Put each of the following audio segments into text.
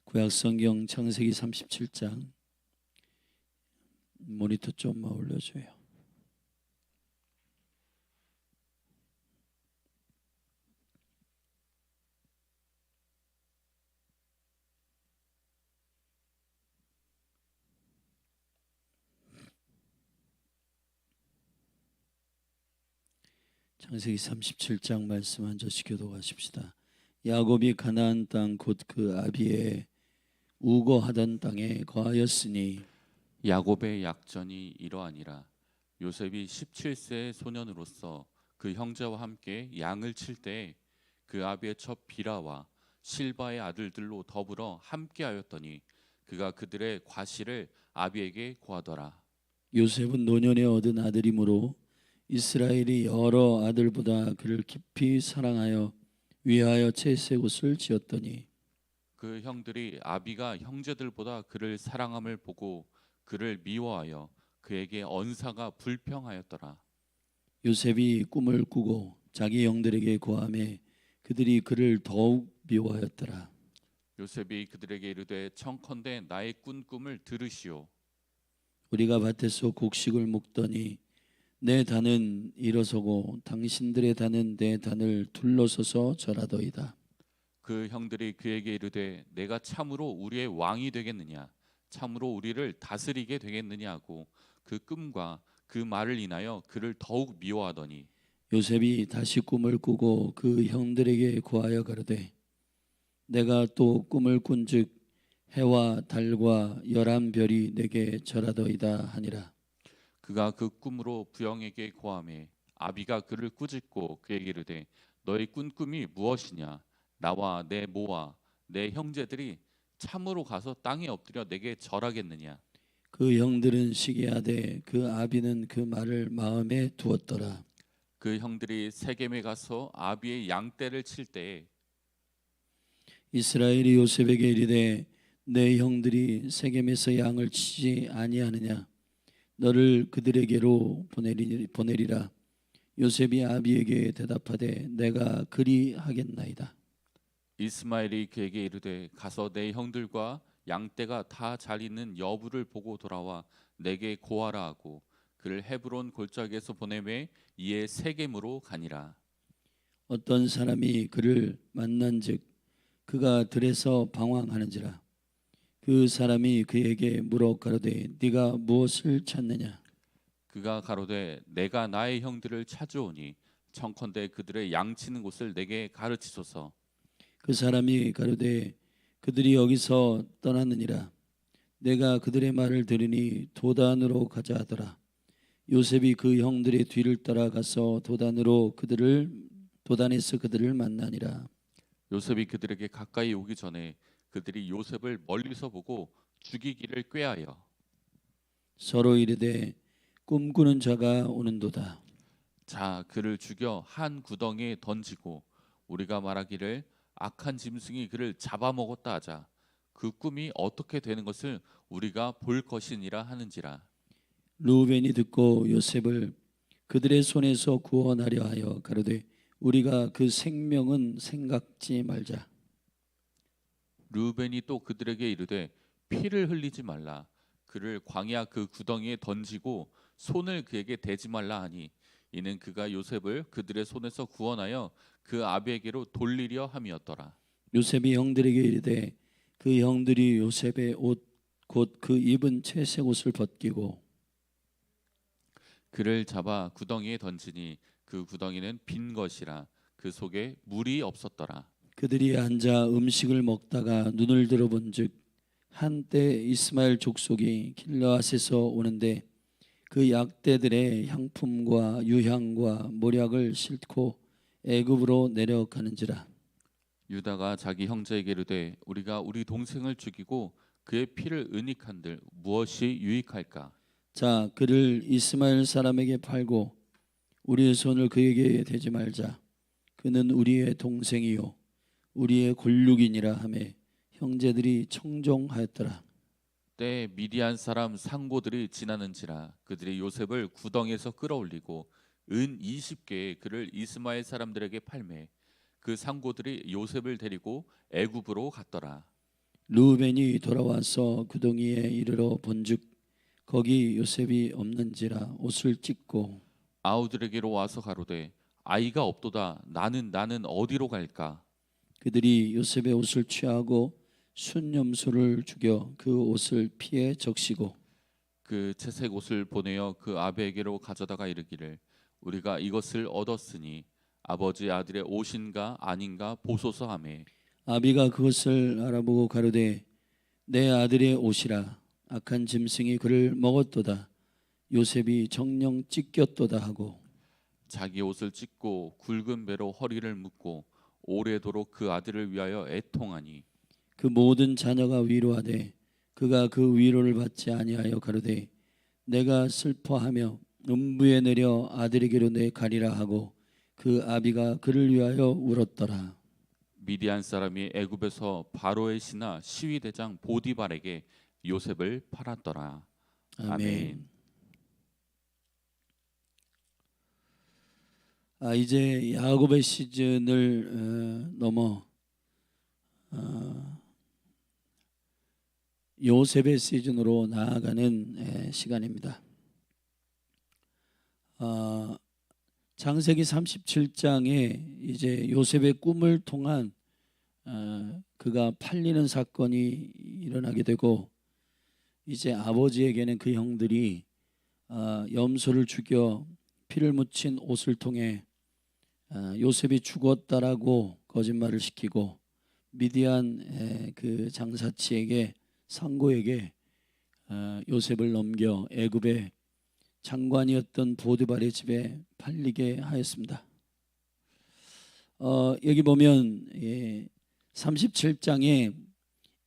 구약성경 창세기 37장 모니터 좀만 올려줘요. 창세기 37장 말씀 한 절씩 교독하십시다. 야곱이 가나안 땅 곧 그 아비의 우거하던 땅에 거하였으니 야곱의 약전이 이러하니라. 요셉이 17세의 소년으로서 그 형제와 함께 양을 칠 때에 그 아비의 첩 비라와 실바의 아들들로 더불어 함께하였더니 그가 그들의 과실을 아비에게 고하더라. 요셉은 노년에 얻은 아들이므로 이스라엘이 여러 아들보다 그를 깊이 사랑하여 위하여 채색 옷을 지었더니 그 형들이 아비가 형제들보다 그를 사랑함을 보고 그를 미워하여 그에게 언사가 불평하였더라. 요셉이 꿈을 꾸고 자기 형들에게 고하매 그들이 그를 더욱 미워하였더라. 요셉이 그들에게 이르되 청컨대 나의 꾼 꿈을 들으시오. 우리가 밭에서 곡식을 먹더니 내 단은 일어서고 당신들의 단은 내 단을 둘러서서 절하더이다. 그 형들이 그에게 이르되 내가 참으로 우리의 왕이 되겠느냐, 참으로 우리를 다스리게 되겠느냐 하고 그 꿈과 그 말을 인하여 그를 더욱 미워하더니 요셉이 다시 꿈을 꾸고 그 형들에게 고하여 가로되 내가 또 꿈을 꾼즉 해와 달과 11별이 내게 절하더이다 하니라. 그가 그 꿈으로 부형에게 고하매 아비가 그를 꾸짖고 그에게 이르되 너의 꾼 꿈이 무엇이냐, 나와 내 모와 내 형제들이 참으로 가서 땅에 엎드려 내게 절하겠느냐. 그 형들은 시기하되 그 아비는 그 말을 마음에 두었더라. 그 형들이 세겜에 가서 아비의 양떼를 칠 때에 이스라엘이 요셉에게 이르되 내 형들이 세겜에서 양을 치지 아니하느냐, 너를 그들에게로 보내리라. 요셉이 아비에게 대답하되 내가 그리 하겠나이다. 이스마엘이 그에게 이르되 가서 내 형들과 양떼가 다 잘 있는 여부를 보고 돌아와 내게 고하라 하고 그를 헤브론 골짜기에서 보내매 이에 세겜으로 가니라. 어떤 사람이 그를 만난즉 그가 들에서 방황하는지라. 그 사람이 그에게 물어 가로되 네가 무엇을 찾느냐. 그가 가로되 내가 나의 형들을 찾으오니 청컨대 그들의 양치는 곳을 내게 가르치소서. 그 사람이 가로되 그들이 여기서 떠났느니라. 내가 그들의 말을 들으니 도단으로 가자 하더라. 요셉이 그 형들의 뒤를 따라가서 도단에서 그들을 만나니라. 요셉이 그들에게 가까이 오기 전에 그들이 요셉을 멀리서 보고 죽이기를 꾀하여 서로 이르되 꿈꾸는 자가 오는도다. 자 그를 죽여 한 구덩이에 던지고 우리가 말하기를 악한 짐승이 그를 잡아먹었다 하자. 그 꿈이 어떻게 되는 것을 우리가 볼 것이니라 하는지라. 루벤이 듣고 요셉을 그들의 손에서 구원하려 하여 가로되 우리가 그 생명은 생각지 말자. 르우벤이 또 그들에게 이르되 피를 흘리지 말라. 그를 광야 그 구덩이에 던지고 손을 그에게 대지 말라 하니 이는 그가 요셉을 그들의 손에서 구원하여 그 아비에게로 돌리려 함이었더라. 요셉이 형들에게 이르되 그 형들이 요셉의 옷 곧 그 입은 채색 옷을 벗기고 그를 잡아 구덩이에 던지니 그 구덩이는 빈 것이라 그 속에 물이 없었더라. 그들이 앉아 음식을 먹다가 눈을 들어본즉 한때 이스마엘 족속이 길르앗에서 오는데 그 약대들의 향품과 유향과 모략을 싣고 애굽으로 내려가는지라. 유다가 자기 형제에게 이르되 우리가 우리 동생을 죽이고 그의 피를 은닉한들 무엇이 유익할까? 자, 그를 이스마엘 사람에게 팔고 우리의 손을 그에게 대지 말자. 그는 우리의 동생이요 우리의 골육이니라 하매 형제들이 청종하였더라. 때에 미디안 사람 상고들이 지나는지라 그들이 요셉을 구덩이에서 끌어올리고 은 20개의 그를 이스마엘 사람들에게 팔매 그 상고들이 요셉을 데리고 애굽으로 갔더라. 르우벤이 돌아와서 구덩이에 이르러 본즉 거기 요셉이 없는지라 옷을 찢고 아우들에게로 와서 가로되 아이가 없도다. 나는 어디로 갈까? 그들이 요셉의 옷을 취하고 순념수를 죽여 그 옷을 피에 적시고 그 채색 옷을 보내어 그 아비에게로 가져다가 이르기를 우리가 이것을 얻었으니 아버지 아들의 옷인가 아닌가 보소서 하매 아비가 그것을 알아보고 가로되 내 아들의 옷이라 악한 짐승이 그를 먹었도다 요셉이 정령 찢겼도다 하고 자기 옷을 찢고 굵은 배로 허리를 묶고 오래도록 그 아들을 위하여 애통하니 그 모든 자녀가 위로하되 그가 그 위로를 받지 아니하여 가로되 내가 슬퍼하며 음부에 내려 아들에게로 내 가리라 하고 그 아비가 그를 위하여 울었더라. 미디안 사람이 애굽에서 바로의 신하 시위 대장 보디발에게 요셉을 팔았더라. 아멘. 이제 야곱의 시즌을 넘어 요셉의 시즌으로 나아가는 시간입니다. 창세기 37장에 이제 요셉의 꿈을 통한 그가 팔리는 사건이 일어나게 되고 이제 아버지에게는 그 형들이 염소를 죽여 피를 묻힌 옷을 통해 요셉이 죽었다라고 거짓말을 시키고 미디안 그 장사치에게 상고에게 요셉을 넘겨 애굽의 장관이었던 보드발의 집에 팔리게 하였습니다. 여기 보면 37장에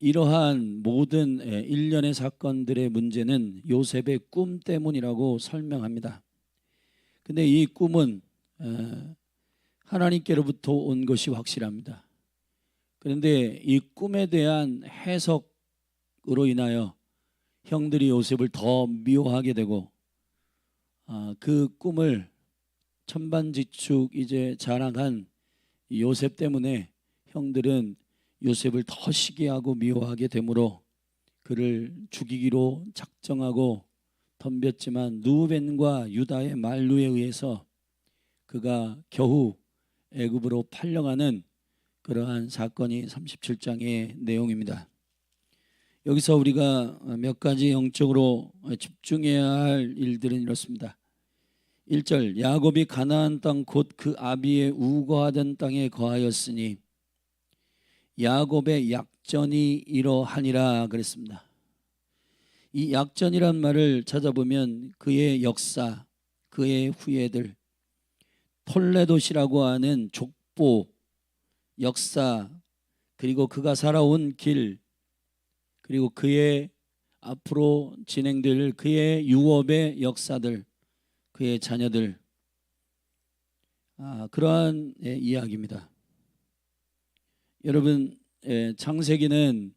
이러한 모든 일련의 사건들의 문제는 요셉의 꿈 때문이라고 설명합니다. 근데 이 꿈은 하나님께로부터 온 것이 확실합니다. 그런데 이 꿈에 대한 해석으로 인하여 형들이 요셉을 더 미워하게 되고 그 꿈을 천반지축 이제 자랑한 요셉 때문에 형들은 요셉을 더 시기하고 미워하게 되므로 그를 죽이기로 작정하고 덤볐지만 누벤과 유다의 만류에 의해서 그가 겨우 애굽으로 팔려가는 그러한 사건이 37장의 내용입니다. 여기서 우리가 몇 가지 영적으로 집중해야 할 일들은 이렇습니다. 1절 야곱이 가나안 땅 곧 그 아비의 우거하던 땅에 거하였으니 야곱의 약전이 이러하니라 그랬습니다. 이 약전이란 말을 찾아보면 그의 역사, 그의 후예들, 톨레도시라고 하는 족보, 역사, 그리고 그가 살아온 길, 그리고 그의 앞으로 진행될 그의 유업의 역사들, 그의 자녀들, 그러한 이야기입니다. 여러분, 창세기는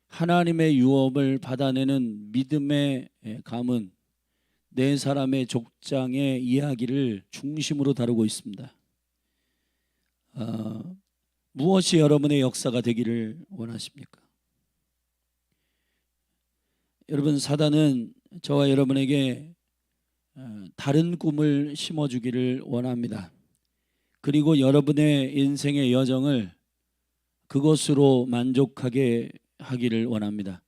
하나님의 유업을 받아내는 믿음의 가문, 네 사람의 족장의 이야기를 중심으로 다루고 있습니다. 무엇이 여러분의 역사가 되기를 원하십니까? 여러분, 사단은 저와 여러분에게 다른 꿈을 심어주기를 원합니다. 그리고 여러분의 인생의 여정을 그것으로 만족하게 하기를 원합니다.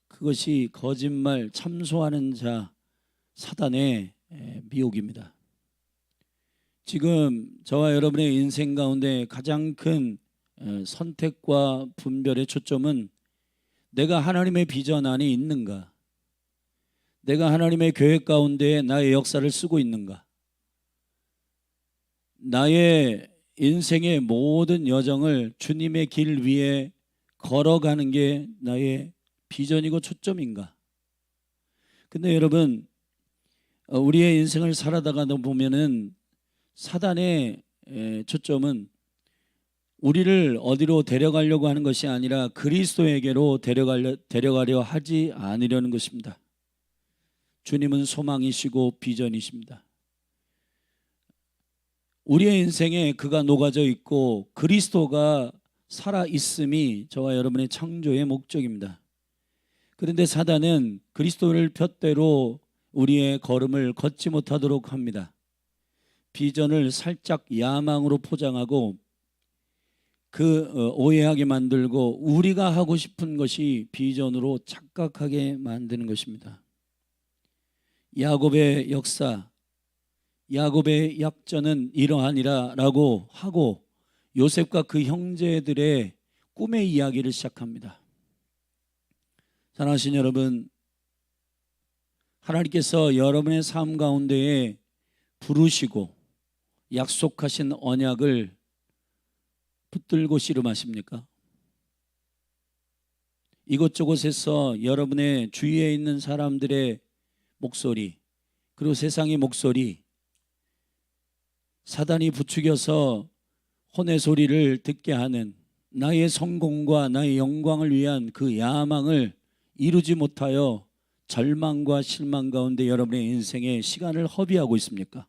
그것이 거짓말 참소하는 자 사단의 미혹입니다. 지금 저와 여러분의 인생 가운데 가장 큰 선택과 분별의 초점은 내가 하나님의 비전 안에 있는가? 내가 하나님의 계획 가운데 나의 역사를 쓰고 있는가? 나의 인생의 모든 여정을 주님의 길 위에 걸어가는 게 나의 비전이고 초점인가? 근데 여러분, 우리의 인생을 살아가다 보면은 사단의 초점은 우리를 어디로 데려가려고 하는 것이 아니라 그리스도에게로 데려가려 하지 않으려는 것입니다. 주님은 소망이시고 비전이십니다. 우리의 인생에 그가 녹아져 있고 그리스도가 살아 있음이 저와 여러분의 창조의 목적입니다. 그런데 사단은 그리스도를 푯대로 우리의 걸음을 걷지 못하도록 합니다. 비전을 살짝 야망으로 포장하고 오해하게 만들고 우리가 하고 싶은 것이 비전으로 착각하게 만드는 것입니다. 야곱의 역사, 야곱의 약전은 이러하니라라고 하고 요셉과 그 형제들의 꿈의 이야기를 시작합니다. 사랑하신 여러분, 하나님께서 여러분의 삶 가운데에 부르시고 약속하신 언약을 붙들고 씨름하십니까? 이곳저곳에서 여러분의 주위에 있는 사람들의 목소리, 그리고 세상의 목소리, 사단이 부추겨서 혼의 소리를 듣게 하는 나의 성공과 나의 영광을 위한 그 야망을 이루지 못하여 절망과 실망 가운데 여러분의 인생에 시간을 허비하고 있습니까?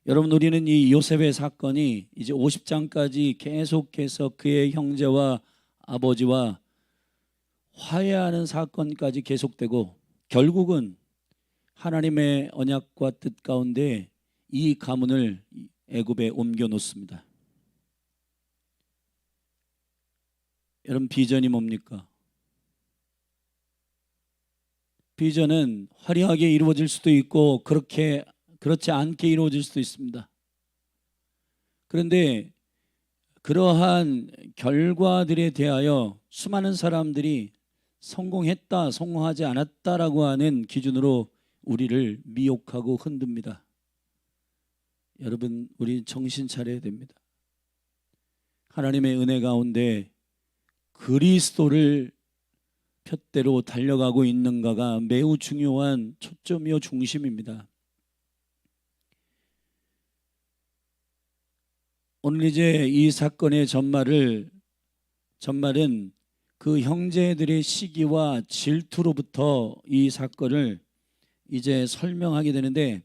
여러분, 우리는 이 요셉의 사건이 이제 50장까지 계속해서 그의 형제와 아버지와 화해하는 사건까지 계속되고 결국은 하나님의 언약과 뜻 가운데 이 가문을 애굽에 옮겨 놓습니다. 여러분, 비전이 뭡니까? 비전은 화려하게 이루어질 수도 있고 그렇지 않게 이루어질 수도 있습니다. 그런데 그러한 결과들에 대하여 수많은 사람들이 성공했다, 성공하지 않았다라고 하는 기준으로 우리를 미혹하고 흔듭니다. 여러분, 우리 정신 차려야 됩니다. 하나님의 은혜 가운데 그리스도를 푯대로 달려가고 있는가가 매우 중요한 초점이요 중심입니다. 오늘 이제 이 사건의 전말은 그 형제들의 시기와 질투로부터 이 사건을 이제 설명하게 되는데,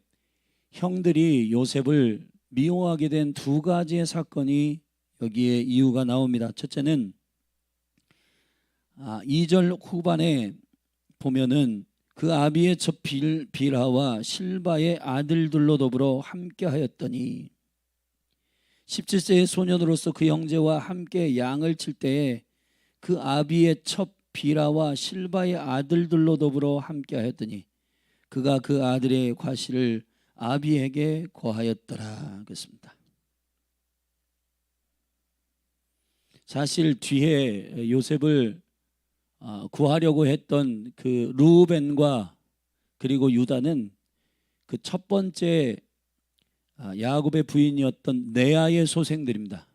형들이 요셉을 미워하게 된 두 가지의 사건이 여기에 이유가 나옵니다. 첫째는 2절 후반에 보면은 그 아비의 첫 빌하와 실바의 아들들로 더불어 함께하였더니 17세의 소년으로서 그 형제와 함께 양을 칠 때에 그 아비의 첫 빌하와 실바의 아들들로 더불어 함께하였더니 그가 그 아들의 과실을 아비에게 고하였더라. 그렇습니다. 사실 뒤에 요셉을 구하려고 했던 그 르우벤과 그리고 유다는 그 첫 번째 야곱의 부인이었던 레아의 소생들입니다.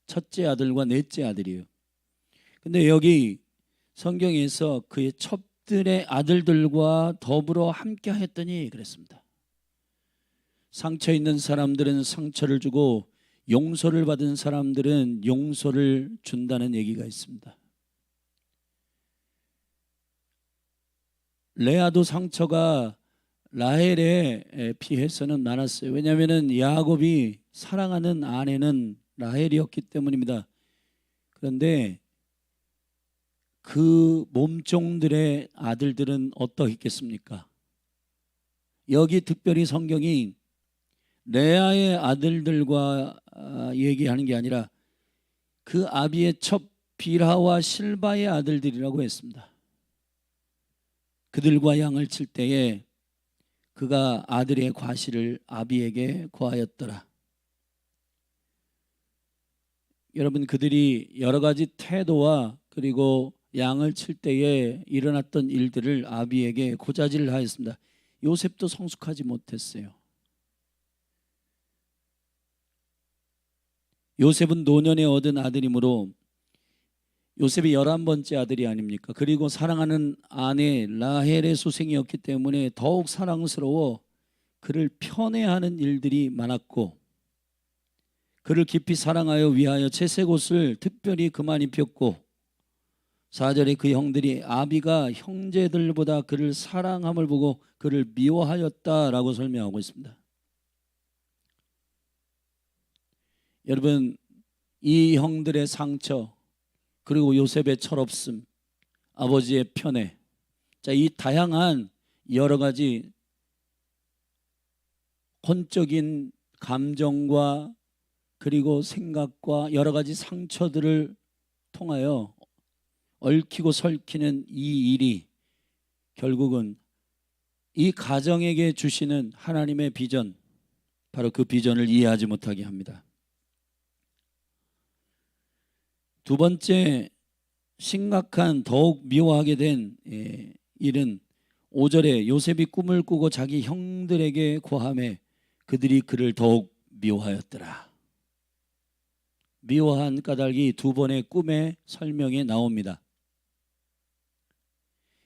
첫째 아들과 넷째 아들이에요. 근데 여기 성경에서 그의 첩들의 아들들과 더불어 함께 하였더니 그랬습니다. 상처 있는 사람들은 상처를 주고 용서를 받은 사람들은 용서를 준다는 얘기가 있습니다. 레아도 상처가 라헬에 비해서는 많았어요. 왜냐하면 야곱이 사랑하는 아내는 라헬이었기 때문입니다. 그런데 그 몸종들의 아들들은 어떠했겠습니까? 여기 특별히 성경이 레아의 아들들과 얘기하는 게 아니라 그 아비의 첫 빌하와 실바의 아들들이라고 했습니다. 그들과 양을 칠 때에 그가 아들의 과실을 아비에게 고하였더라. 여러분, 그들이 여러 가지 태도와 그리고 양을 칠 때에 일어났던 일들을 아비에게 고자질을 하였습니다. 요셉도 성숙하지 못했어요. 요셉은 노년에 얻은 아들이므로 요셉이 11번째 아들이 아닙니까? 그리고 사랑하는 아내 라헬의 소생이었기 때문에 더욱 사랑스러워 그를 편애하는 일들이 많았고, 그를 깊이 사랑하여 위하여 채색 옷을 특별히 그만 입혔고, 4절에 그 형들이 아비가 형제들보다 그를 사랑함을 보고 그를 미워하였다라고 설명하고 있습니다. 여러분, 이 형들의 상처, 그리고 요셉의 철없음, 아버지의 편애, 자, 이 다양한 여러 가지 혼적인 감정과 그리고 생각과 여러 가지 상처들을 통하여 얽히고 설키는 이 일이 결국은 이 가정에게 주시는 하나님의 비전, 바로 그 비전을 이해하지 못하게 합니다. 두 번째 심각한 더욱 미워하게 된 일은 5절에 요셉이 꿈을 꾸고 자기 형들에게 고하매 그들이 그를 더욱 미워하였더라. 미워한 까닭이 두 번의 꿈의 설명에 나옵니다.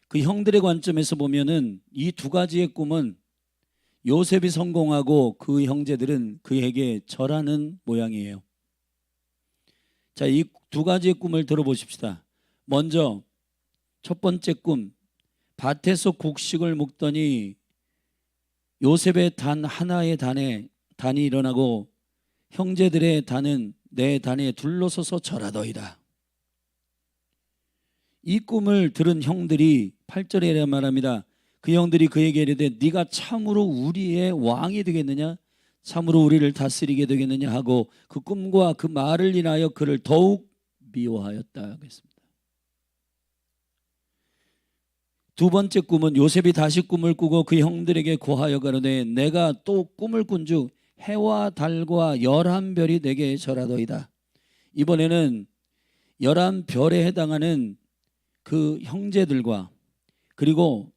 그 형들의 관점에서 보면은 이 두 가지의 꿈은 요셉이 성공하고 그 형제들은 그에게 절하는 모양이에요. 자, 이 두 가지의 꿈을 들어보십시다. 먼저 첫 번째 꿈, 밭에서 곡식을 묶더니 요셉의 단 하나의 단이 일어나고 형제들의 단은 내 단에 둘러서서 절하더이다. 이 꿈을 들은 형들이 8절에 말합니다. 그 형들이 그에게 이르되 네가 참으로 우리의 왕이 되겠느냐, 참으로 우리를 다스리게 되겠느냐 하고 그 꿈과 그 말을 인하여 그를 더욱 미워하였다 하겠습니다. 두 번째 꿈은 요셉이 다시 꿈을 꾸고 그 형들에게 고하여 가로되 내가 또 꿈을 꾼즉 해와 달과 11별이 내게 절하더이다. 이번에는 11별에 해당하는 그 형제들과 그리고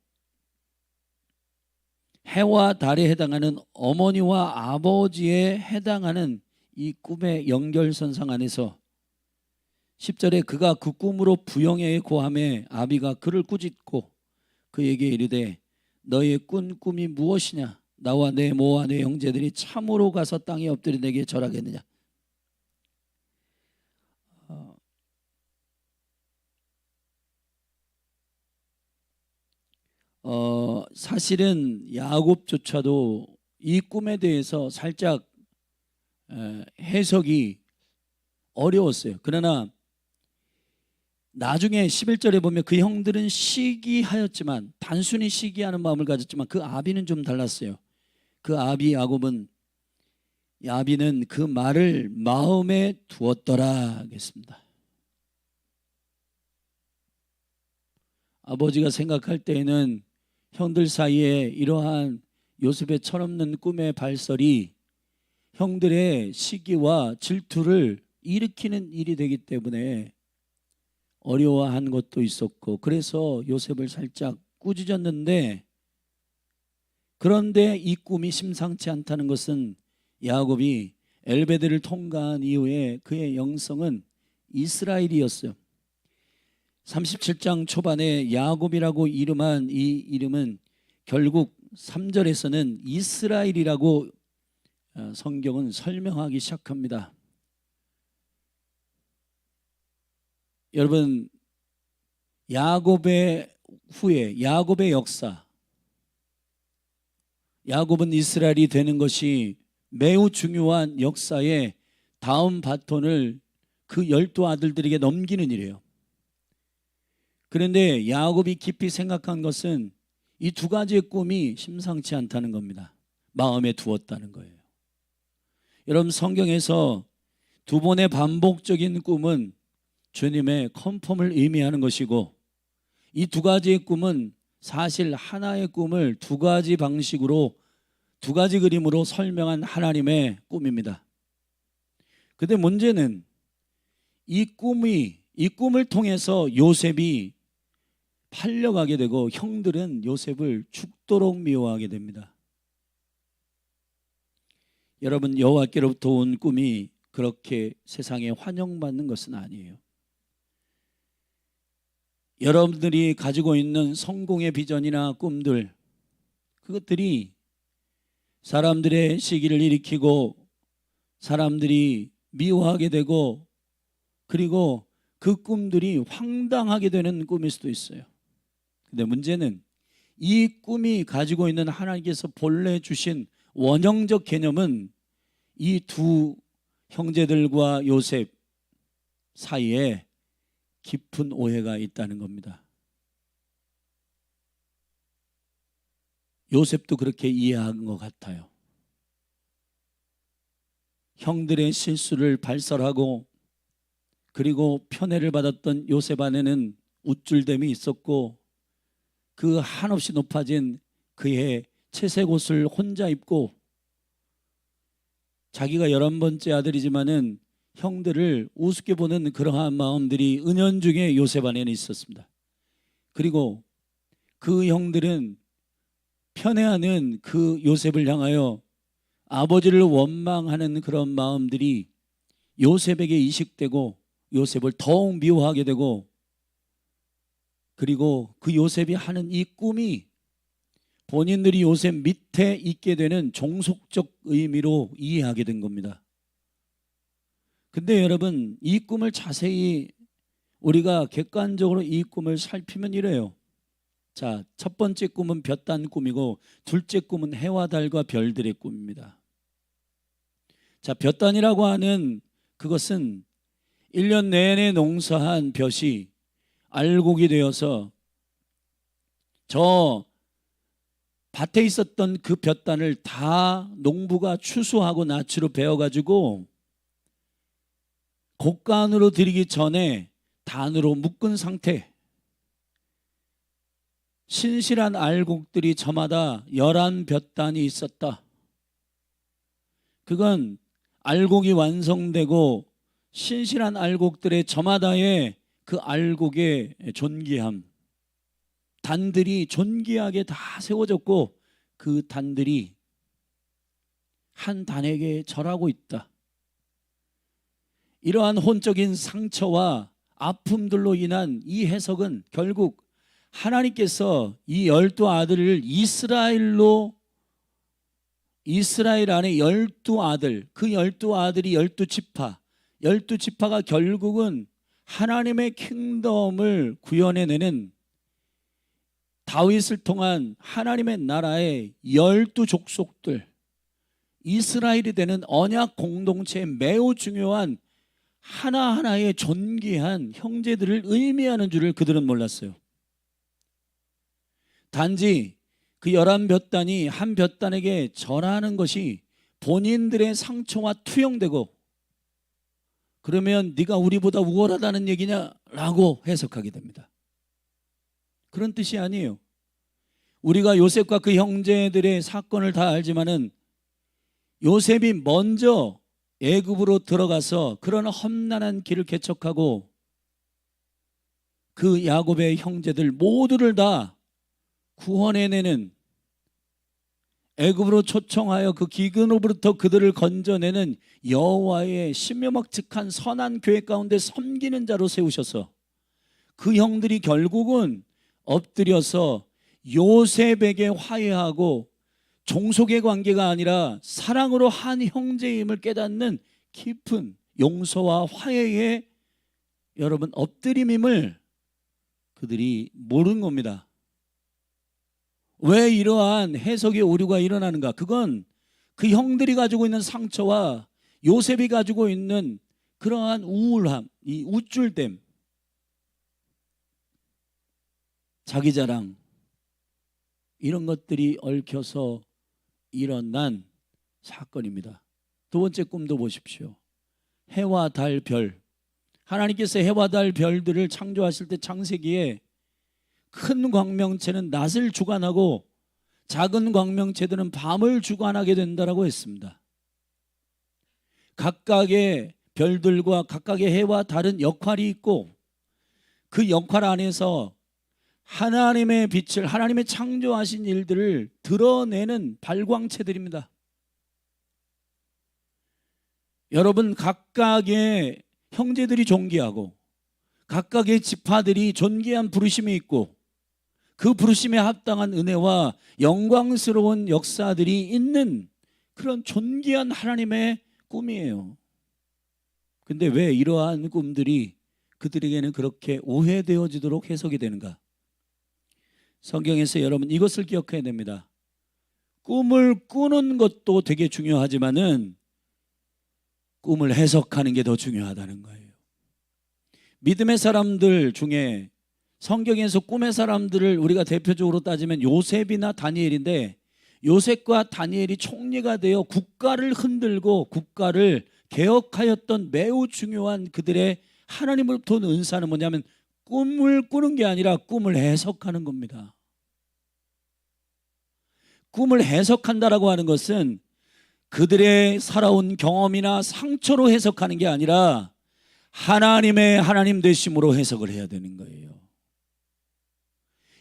해와 달에 해당하는 어머니와 아버지에 해당하는 이 꿈의 연결선상 안에서 10절에 그가 그 꿈으로 부영에 고함에 아비가 그를 꾸짖고 그에게 이르되 너의 꾼 꿈이 무엇이냐, 나와 내 모와 내 형제들이 참으로 가서 땅에 엎드려 내게 절하겠느냐. 사실은 야곱조차도 이 꿈에 대해서 살짝 해석이 어려웠어요. 그러나 나중에 11절에 보면 그 형들은 시기하였지만, 단순히 시기하는 마음을 가졌지만 그 아비는 좀 달랐어요. 그 아비 야비는 그 말을 마음에 두었더라 하겠습니다. 아버지가 생각할 때에는 형들 사이에 이러한 요셉의 철없는 꿈의 발설이 형들의 시기와 질투를 일으키는 일이 되기 때문에 어려워한 것도 있었고, 그래서 요셉을 살짝 꾸짖었는데, 그런데 이 꿈이 심상치 않다는 것은 야곱이 엘베드를 통과한 이후에 그의 영성은 이스라엘이었어요. 37장 초반에 야곱이라고 이름한 이 이름은 결국 3절에서는 이스라엘이라고 성경은 설명하기 시작합니다. 여러분, 야곱의 후에 야곱의 역사, 야곱은 이스라엘이 되는 것이 매우 중요한 역사의 다음 바톤을 그 12아들들에게 넘기는 일이에요. 그런데 야곱이 깊이 생각한 것은 이 두 가지의 꿈이 심상치 않다는 겁니다. 마음에 두었다는 거예요. 여러분, 성경에서 두 번의 반복적인 꿈은 주님의 컨펌을 의미하는 것이고, 이 두 가지의 꿈은 사실 하나의 꿈을 두 가지 방식으로, 두 가지 그림으로 설명한 하나님의 꿈입니다. 그런데 문제는 이 꿈을 통해서 요셉이 팔려가게 되고 형들은 요셉을 죽도록 미워하게 됩니다. 여러분, 여호와께로부터 온 꿈이 그렇게 세상에 환영받는 것은 아니에요. 여러분들이 가지고 있는 성공의 비전이나 꿈들, 그것들이 사람들의 시기를 일으키고 사람들이 미워하게 되고, 그리고 그 꿈들이 황당하게 되는 꿈일 수도 있어요. 근데 문제는 이 꿈이 가지고 있는 하나님께서 본래 주신 원형적 개념은 이 두 형제들과 요셉, 사이에 깊은 오해가 있다는 겁니다. 요셉도 그렇게 이해한 것 같아요. 형들의 실수를 발설하고 그리고 편애를 받았던 요셉 안에는 우쭐됨이 있었고 그 한없이 높아진 그의 채색 옷을 혼자 입고 자기가 11번째 아들이지만은 형들을 우습게 보는 그러한 마음들이 은연중에 요셉 안에는 있었습니다. 그리고 그 형들은 편애하는 그 요셉을 향하여 아버지를 원망하는 그런 마음들이 요셉에게 이식되고 요셉을 더욱 미워하게 되고 그리고 그 요셉이 하는 이 꿈이 본인들이 요셉 밑에 있게 되는 종속적 의미로 이해하게 된 겁니다. 근데 여러분, 이 꿈을 자세히 우리가 객관적으로 이 꿈을 살피면 이래요. 자, 첫 번째 꿈은 볕단 꿈이고 둘째 꿈은 해와 달과 별들의 꿈입니다. 자, 볕단이라고 하는 그것은 1년 내내 농사한 볕이 알곡이 되어서 저 밭에 있었던 그 볕단을 다 농부가 추수하고 낫으로 베어가지고 곡간으로 들이기 전에 단으로 묶은 상태, 신실한 알곡들이 저마다 11볕단이 있었다. 그건 알곡이 완성되고 신실한 알곡들의 저마다의 그 알곡의 존귀함, 단들이 존귀하게 다 세워졌고 그 단들이 한 단에게 절하고 있다. 이러한 혼적인 상처와 아픔들로 인한 이 해석은 결국 하나님께서 이 12아들을 이스라엘 안에 12아들, 그 12아들이 12지파, 12지파가 결국은 하나님의 킹덤을 구현해내는 다윗을 통한 하나님의 나라의 12족속들, 이스라엘이 되는 언약 공동체의 매우 중요한 하나하나의 존귀한 형제들을 의미하는 줄을 그들은 몰랐어요. 단지 그 11볕단이 한 볕단에게 절하는 것이 본인들의 상처와 투영되고 그러면 네가 우리보다 우월하다는 얘기냐라고 해석하게 됩니다. 그런 뜻이 아니에요. 우리가 요셉과 그 형제들의 사건을 다 알지만은 요셉이 먼저 애굽으로 들어가서 그런 험난한 길을 개척하고 그 야곱의 형제들 모두를 다 구원해내는, 애굽으로 초청하여 그 기근으로부터 그들을 건져내는 여호와의 신묘막측한 선한 교회 가운데 섬기는 자로 세우셔서 그 형들이 결국은 엎드려서 요셉에게 화해하고 종속의 관계가 아니라 사랑으로 한 형제임을 깨닫는 깊은 용서와 화해의 여러분 엎드림임을 그들이 모르는 겁니다. 왜 이러한 해석의 오류가 일어나는가? 그건 그 형들이 가지고 있는 상처와 요셉이 가지고 있는 그러한 우울함, 이 우쭐됨, 자기 자랑, 이런 것들이 얽혀서 일어난 사건입니다. 두 번째 꿈도 보십시오. 해와 달, 별. 하나님께서 해와 달, 별들을 창조하실 때 창세기에 큰 광명체는 낮을 주관하고 작은 광명체들은 밤을 주관하게 된다라고 했습니다. 각각의 별들과 각각의 해와 달은 역할이 있고 그 역할 안에서 하나님의 빛을, 하나님의 창조하신 일들을 드러내는 발광체들입니다. 여러분, 각각의 형제들이 존귀하고 각각의 지파들이 존귀한 부르심이 있고 그 부르심에 합당한 은혜와 영광스러운 역사들이 있는 그런 존귀한 하나님의 꿈이에요. 근데 왜 이러한 꿈들이 그들에게는 그렇게 오해되어지도록 해석이 되는가? 성경에서 여러분 이것을 기억해야 됩니다. 꿈을 꾸는 것도 되게 중요하지만은 꿈을 해석하는 게 더 중요하다는 거예요. 믿음의 사람들 중에 성경에서 꿈의 사람들을 우리가 대표적으로 따지면 요셉이나 다니엘인데, 요셉과 다니엘이 총리가 되어 국가를 흔들고 국가를 개혁하였던 매우 중요한 그들의 하나님으로부터 온 은사는 뭐냐면 꿈을 꾸는 게 아니라 꿈을 해석하는 겁니다. 꿈을 해석한다라고 하는 것은 그들의 살아온 경험이나 상처로 해석하는 게 아니라 하나님의 하나님 되심으로 해석을 해야 되는 거예요.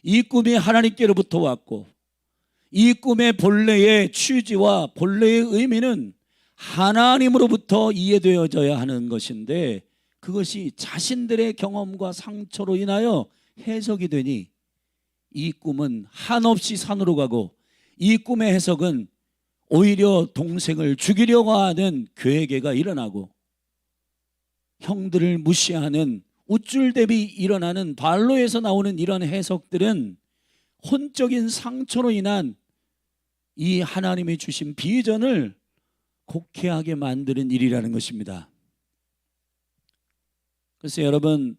이 꿈이 하나님께로부터 왔고 이 꿈의 본래의 취지와 본래의 의미는 하나님으로부터 이해되어져야 하는 것인데, 그것이 자신들의 경험과 상처로 인하여 해석이 되니 이 꿈은 한없이 산으로 가고, 이 꿈의 해석은 오히려 동생을 죽이려고 하는 괴계가 일어나고 형들을 무시하는 우쭐 대비 일어나는 발로에서 나오는 이런 해석들은 혼적인 상처로 인한 이 하나님이 주신 비전을 곡해하게 만드는 일이라는 것입니다. 그래서 여러분,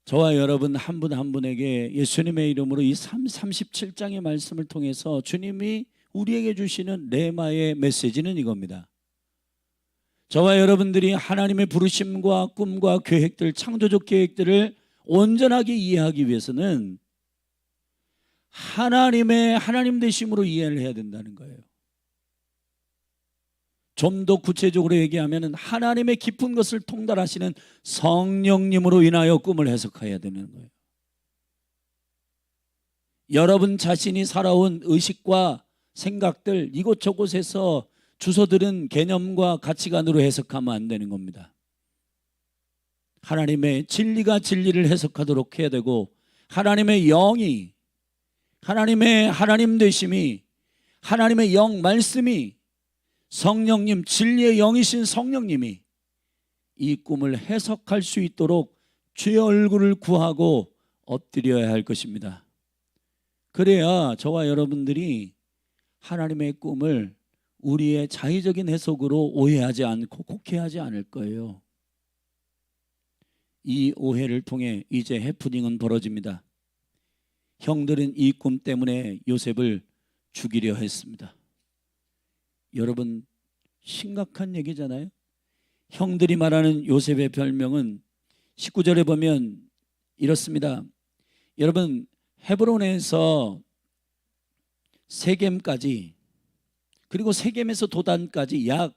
저와 여러분 한 분 한 분에게 예수님의 이름으로 이 37장의 말씀을 통해서 주님이 우리에게 주시는 레마의 메시지는 이겁니다. 저와 여러분들이 하나님의 부르심과 꿈과 계획들, 창조적 계획들을 온전하게 이해하기 위해서는 하나님의 하나님 되심으로 이해를 해야 된다는 거예요. 좀 더 구체적으로 얘기하면 하나님의 깊은 것을 통달하시는 성령님으로 인하여 꿈을 해석해야 되는 거예요. 여러분 자신이 살아온 의식과 생각들, 이곳저곳에서 주워들은 개념과 가치관으로 해석하면 안 되는 겁니다. 하나님의 진리가 진리를 해석하도록 해야 되고, 하나님의 영이, 하나님의 하나님 되심이, 하나님의 영 말씀이, 성령님, 진리의 영이신 성령님이 이 꿈을 해석할 수 있도록 주의 얼굴을 구하고 엎드려야 할 것입니다. 그래야 저와 여러분들이 하나님의 꿈을 우리의 자의적인 해석으로 오해하지 않고 곡해하지 않을 거예요. 이 오해를 통해 이제 해프닝은 벌어집니다. 형들은 이 꿈 때문에 요셉을 죽이려 했습니다. 여러분, 심각한 얘기잖아요. 형들이 말하는 요셉의 별명은 19절에 보면 이렇습니다. 여러분, 헤브론에서 세겜까지, 그리고 세겜에서 도단까지 약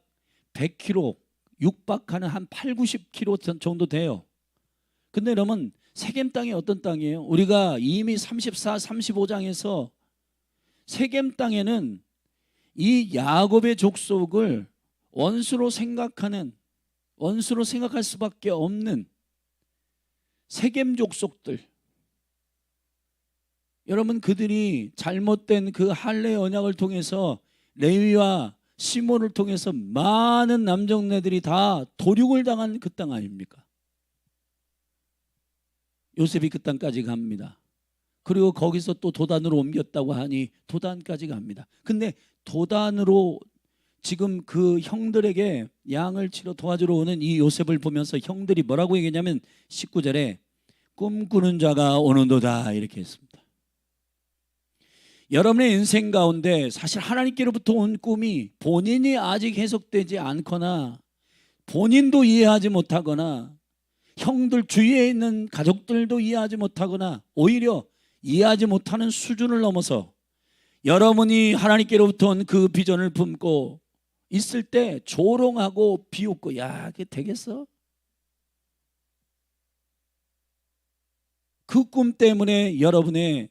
100km 육박하는 한 8, 90km 정도 돼요. 근데 여러분, 세겜 땅이 어떤 땅이에요? 우리가 이미 34, 35장에서 세겜 땅에는 이 야곱의 족속을 원수로 생각하는, 원수로 생각할 수밖에 없는 세겜 족속들, 여러분, 그들이 잘못된 그 할례 언약을 통해서 레위와 시몬을 통해서 많은 남정네들이 다 도륙을 당한 그 땅 아닙니까? 요셉이 그 땅까지 갑니다. 그리고 거기서 또 도단으로 옮겼다고 하니 도단까지 갑니다. 근데 도단으로 지금 그 형들에게 양을 치러 도와주러 오는 이 요셉을 보면서 형들이 뭐라고 얘기했냐면 19절에 꿈꾸는 자가 오는도다 이렇게 했습니다. 여러분의 인생 가운데 사실 하나님께로부터 온 꿈이 본인이 아직 해석되지 않거나 본인도 이해하지 못하거나 형들 주위에 있는 가족들도 이해하지 못하거나 오히려 이해하지 못하는 수준을 넘어서 여러분이 하나님께로부터 온 그 비전을 품고 있을 때 조롱하고 비웃고, 야, 그게 되겠어? 그 꿈 때문에 여러분을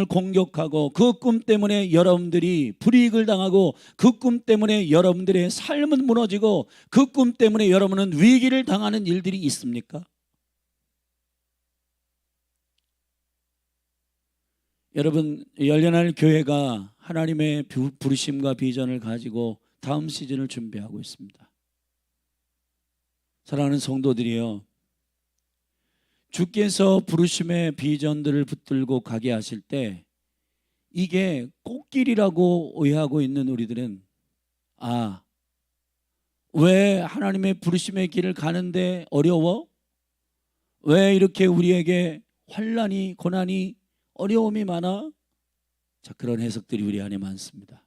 공격하고, 그 꿈 때문에 여러분들이 불이익을 당하고, 그 꿈 때문에 여러분들의 삶은 무너지고, 그 꿈 때문에 여러분은 위기를 당하는 일들이 있습니까? 여러분, 열려날 교회가 하나님의 부르심과 비전을 가지고 다음 시즌을 준비하고 있습니다. 사랑하는 성도들이요, 주께서 부르심의 비전들을 붙들고 가게 하실 때 이게 꽃길이라고 오해하고 있는 우리들은, 왜 하나님의 부르심의 길을 가는데 어려워? 왜 이렇게 우리에게 환난이, 고난이, 어려움이 많아? 자, 그런 해석들이 우리 안에 많습니다.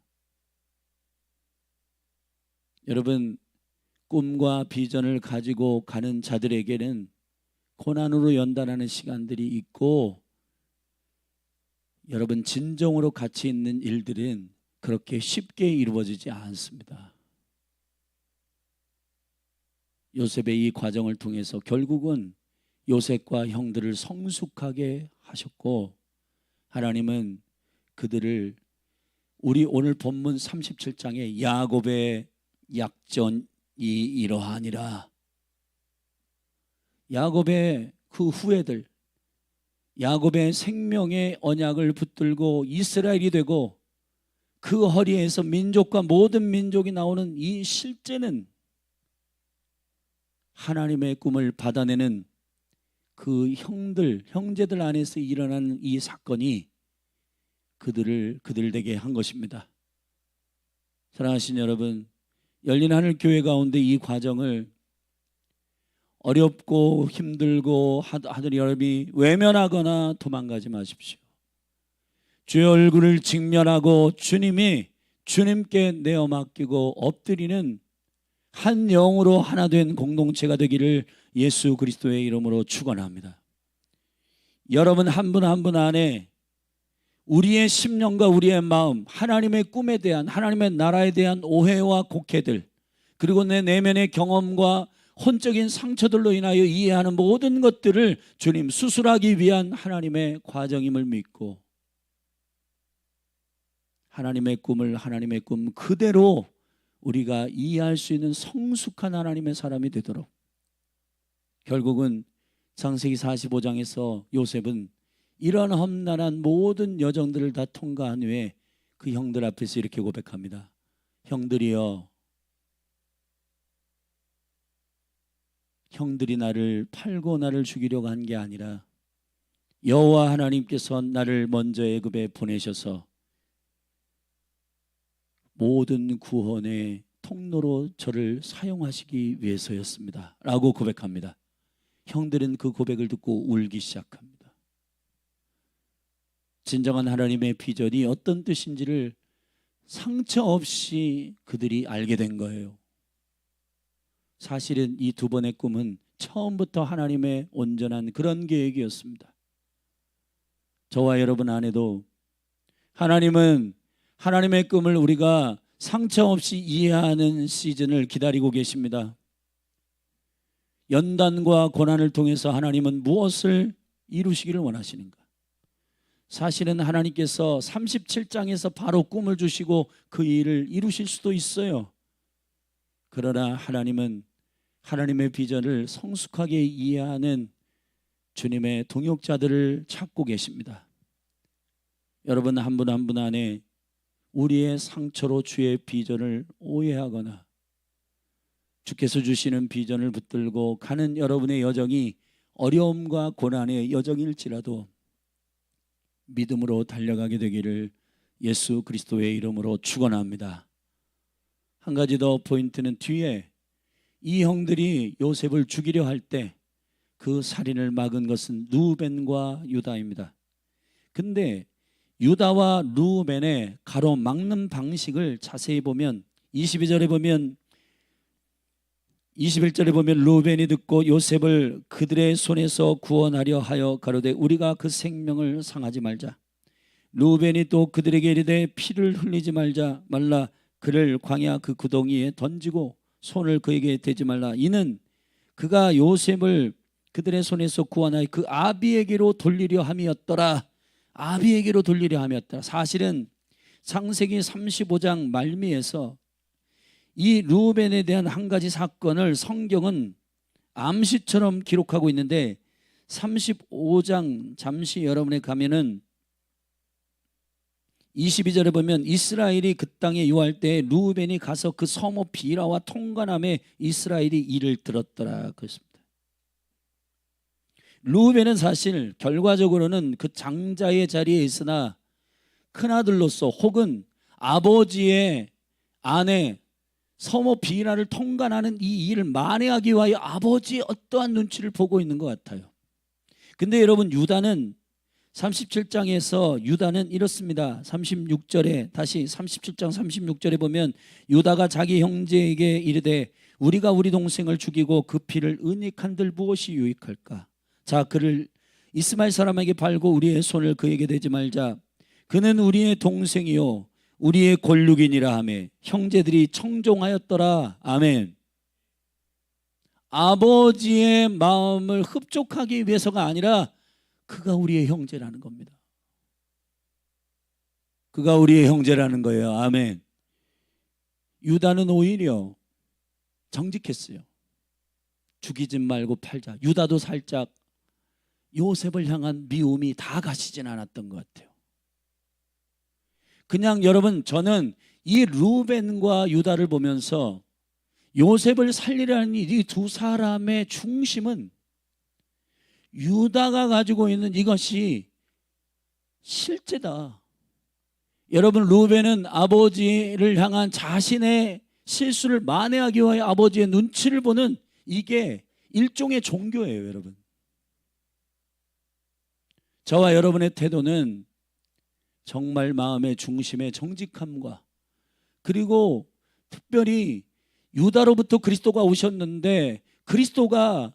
여러분, 꿈과 비전을 가지고 가는 자들에게는 고난으로 연단하는 시간들이 있고, 여러분, 진정으로 가치 있는 일들은 그렇게 쉽게 이루어지지 않습니다. 요셉의 이 과정을 통해서 결국은 요셉과 형들을 성숙하게 하셨고, 하나님은 그들을 우리 오늘 본문 37장에 야곱의 약전이 이러하니라, 야곱의 그 후예들, 야곱의 생명의 언약을 붙들고 이스라엘이 되고 그 허리에서 민족과 모든 민족이 나오는 이 실제는 하나님의 꿈을 받아내는 그 형제들 안에서 일어나는 이 사건이 그들에게 한 것입니다. 사랑하신 여러분, 열린 하늘 교회 가운데 이 과정을 어렵고 힘들고 하더니 여러분이 외면하거나 도망가지 마십시오. 주의 얼굴을 직면하고 주님께 내어 맡기고 엎드리는 한 영으로 하나 된 공동체가 되기를 예수 그리스도의 이름으로 축원합니다. 여러분 한 분 한 분 안에 우리의 심령과 우리의 마음, 하나님의 꿈에 대한, 하나님의 나라에 대한 오해와 곡해들, 그리고 내 내면의 경험과 혼적인 상처들로 인하여 이해하는 모든 것들을 주님 수술하기 위한 하나님의 과정임을 믿고, 하나님의 꿈을 하나님의 꿈 그대로 우리가 이해할 수 있는 성숙한 하나님의 사람이 되도록, 결국은 창세기 45장에서 요셉은 이런 험난한 모든 여정들을 다 통과한 후에 그 형들 앞에서 이렇게 고백합니다. 형들이여, 형들이 나를 팔고 나를 죽이려고 한 게 아니라 여호와 하나님께서 나를 먼저 애굽에 보내셔서 모든 구원의 통로로 저를 사용하시기 위해서였습니다 라고 고백합니다. 형들은 그 고백을 듣고 울기 시작합니다. 진정한 하나님의 비전이 어떤 뜻인지를 상처 없이 그들이 알게 된 거예요. 사실은 이 두 번의 꿈은 처음부터 하나님의 온전한 그런 계획이었습니다. 저와 여러분 안에도 하나님은 하나님의 꿈을 우리가 상처 없이 이해하는 시즌을 기다리고 계십니다. 연단과 고난을 통해서 하나님은 무엇을 이루시기를 원하시는가? 사실은 하나님께서 37장에서 바로 꿈을 주시고 그 일을 이루실 수도 있어요. 그러나 하나님은 하나님의 비전을 성숙하게 이해하는 주님의 동역자들을 찾고 계십니다. 여러분 한 분 한 분 안에 우리의 상처로 주의 비전을 오해하거나 주께서 주시는 비전을 붙들고 가는 여러분의 여정이 어려움과 고난의 여정일지라도 믿음으로 달려가게 되기를 예수 그리스도의 이름으로 축원합니다. 한 가지 더 포인트는 뒤에 이 형들이 요셉을 죽이려 할 때 그 살인을 막은 것은 루벤과 유다입니다. 근데 유다와 루벤의 가로막는 방식을 자세히 보면 22절에 보면 21절에 보면 루벤이 듣고 요셉을 그들의 손에서 구원하려 하여 가로되 우리가 그 생명을 상하지 말자. 루벤이 또 그들에게 이르되 피를 흘리지 말라. 그를 광야 그 구덩이에 던지고 손을 그에게 대지 말라. 이는 그가 요셉을 그들의 손에서 구원하여 그 아비에게로 돌리려 함이었더라. 아비에게로 돌리려 함이었더라. 사실은 창세기 35장 말미에서 이 루벤에 대한 한 가지 사건을 성경은 암시처럼 기록하고 있는데 35장 잠시 여러분에 가면은 22절에 보면 이스라엘이 그 땅에 유할 때 루벤이 가서 그 서모 비라와 통관함에 이스라엘이 이를 들었더라 그랬습니다. 루벤은 사실 결과적으로는 그 장자의 자리에 있으나 큰아들로서 혹은 아버지의 아내 서모 비라를 통관하는 이 일을 만회하기 위하여 아버지의 어떠한 눈치를 보고 있는 것 같아요. 근데 여러분, 유다는 37장에서 유다는 이렇습니다. 36절에 다시 37장 36절에 보면 유다가 자기 형제에게 이르되 우리가 우리 동생을 죽이고 그 피를 은닉한들 무엇이 유익할까? 자, 그를 이스마엘 사람에게 팔고 우리의 손을 그에게 대지 말자. 그는 우리의 동생이요 우리의 권육이니라 하매 형제들이 청종하였더라. 아멘. 아버지의 마음을 흡족하기 위해서가 아니라 그가 우리의 형제라는 겁니다. 그가 우리의 형제라는 거예요. 아멘. 유다는 오히려 정직했어요. 죽이지 말고 팔자. 유다도 살짝 요셉을 향한 미움이 다 가시진 않았던 것 같아요. 그냥 여러분, 저는 이 루벤과 유다를 보면서 요셉을 살리라는 이 두 사람의 중심은 유다가 가지고 있는 이것이 실제다. 여러분, 루벤은 아버지를 향한 자신의 실수를 만회하기 위하여 아버지의 눈치를 보는 이게 일종의 종교예요. 여러분, 저와 여러분의 태도는 정말 마음의 중심의 정직함과, 그리고 특별히 유다로부터 그리스도가 오셨는데 그리스도가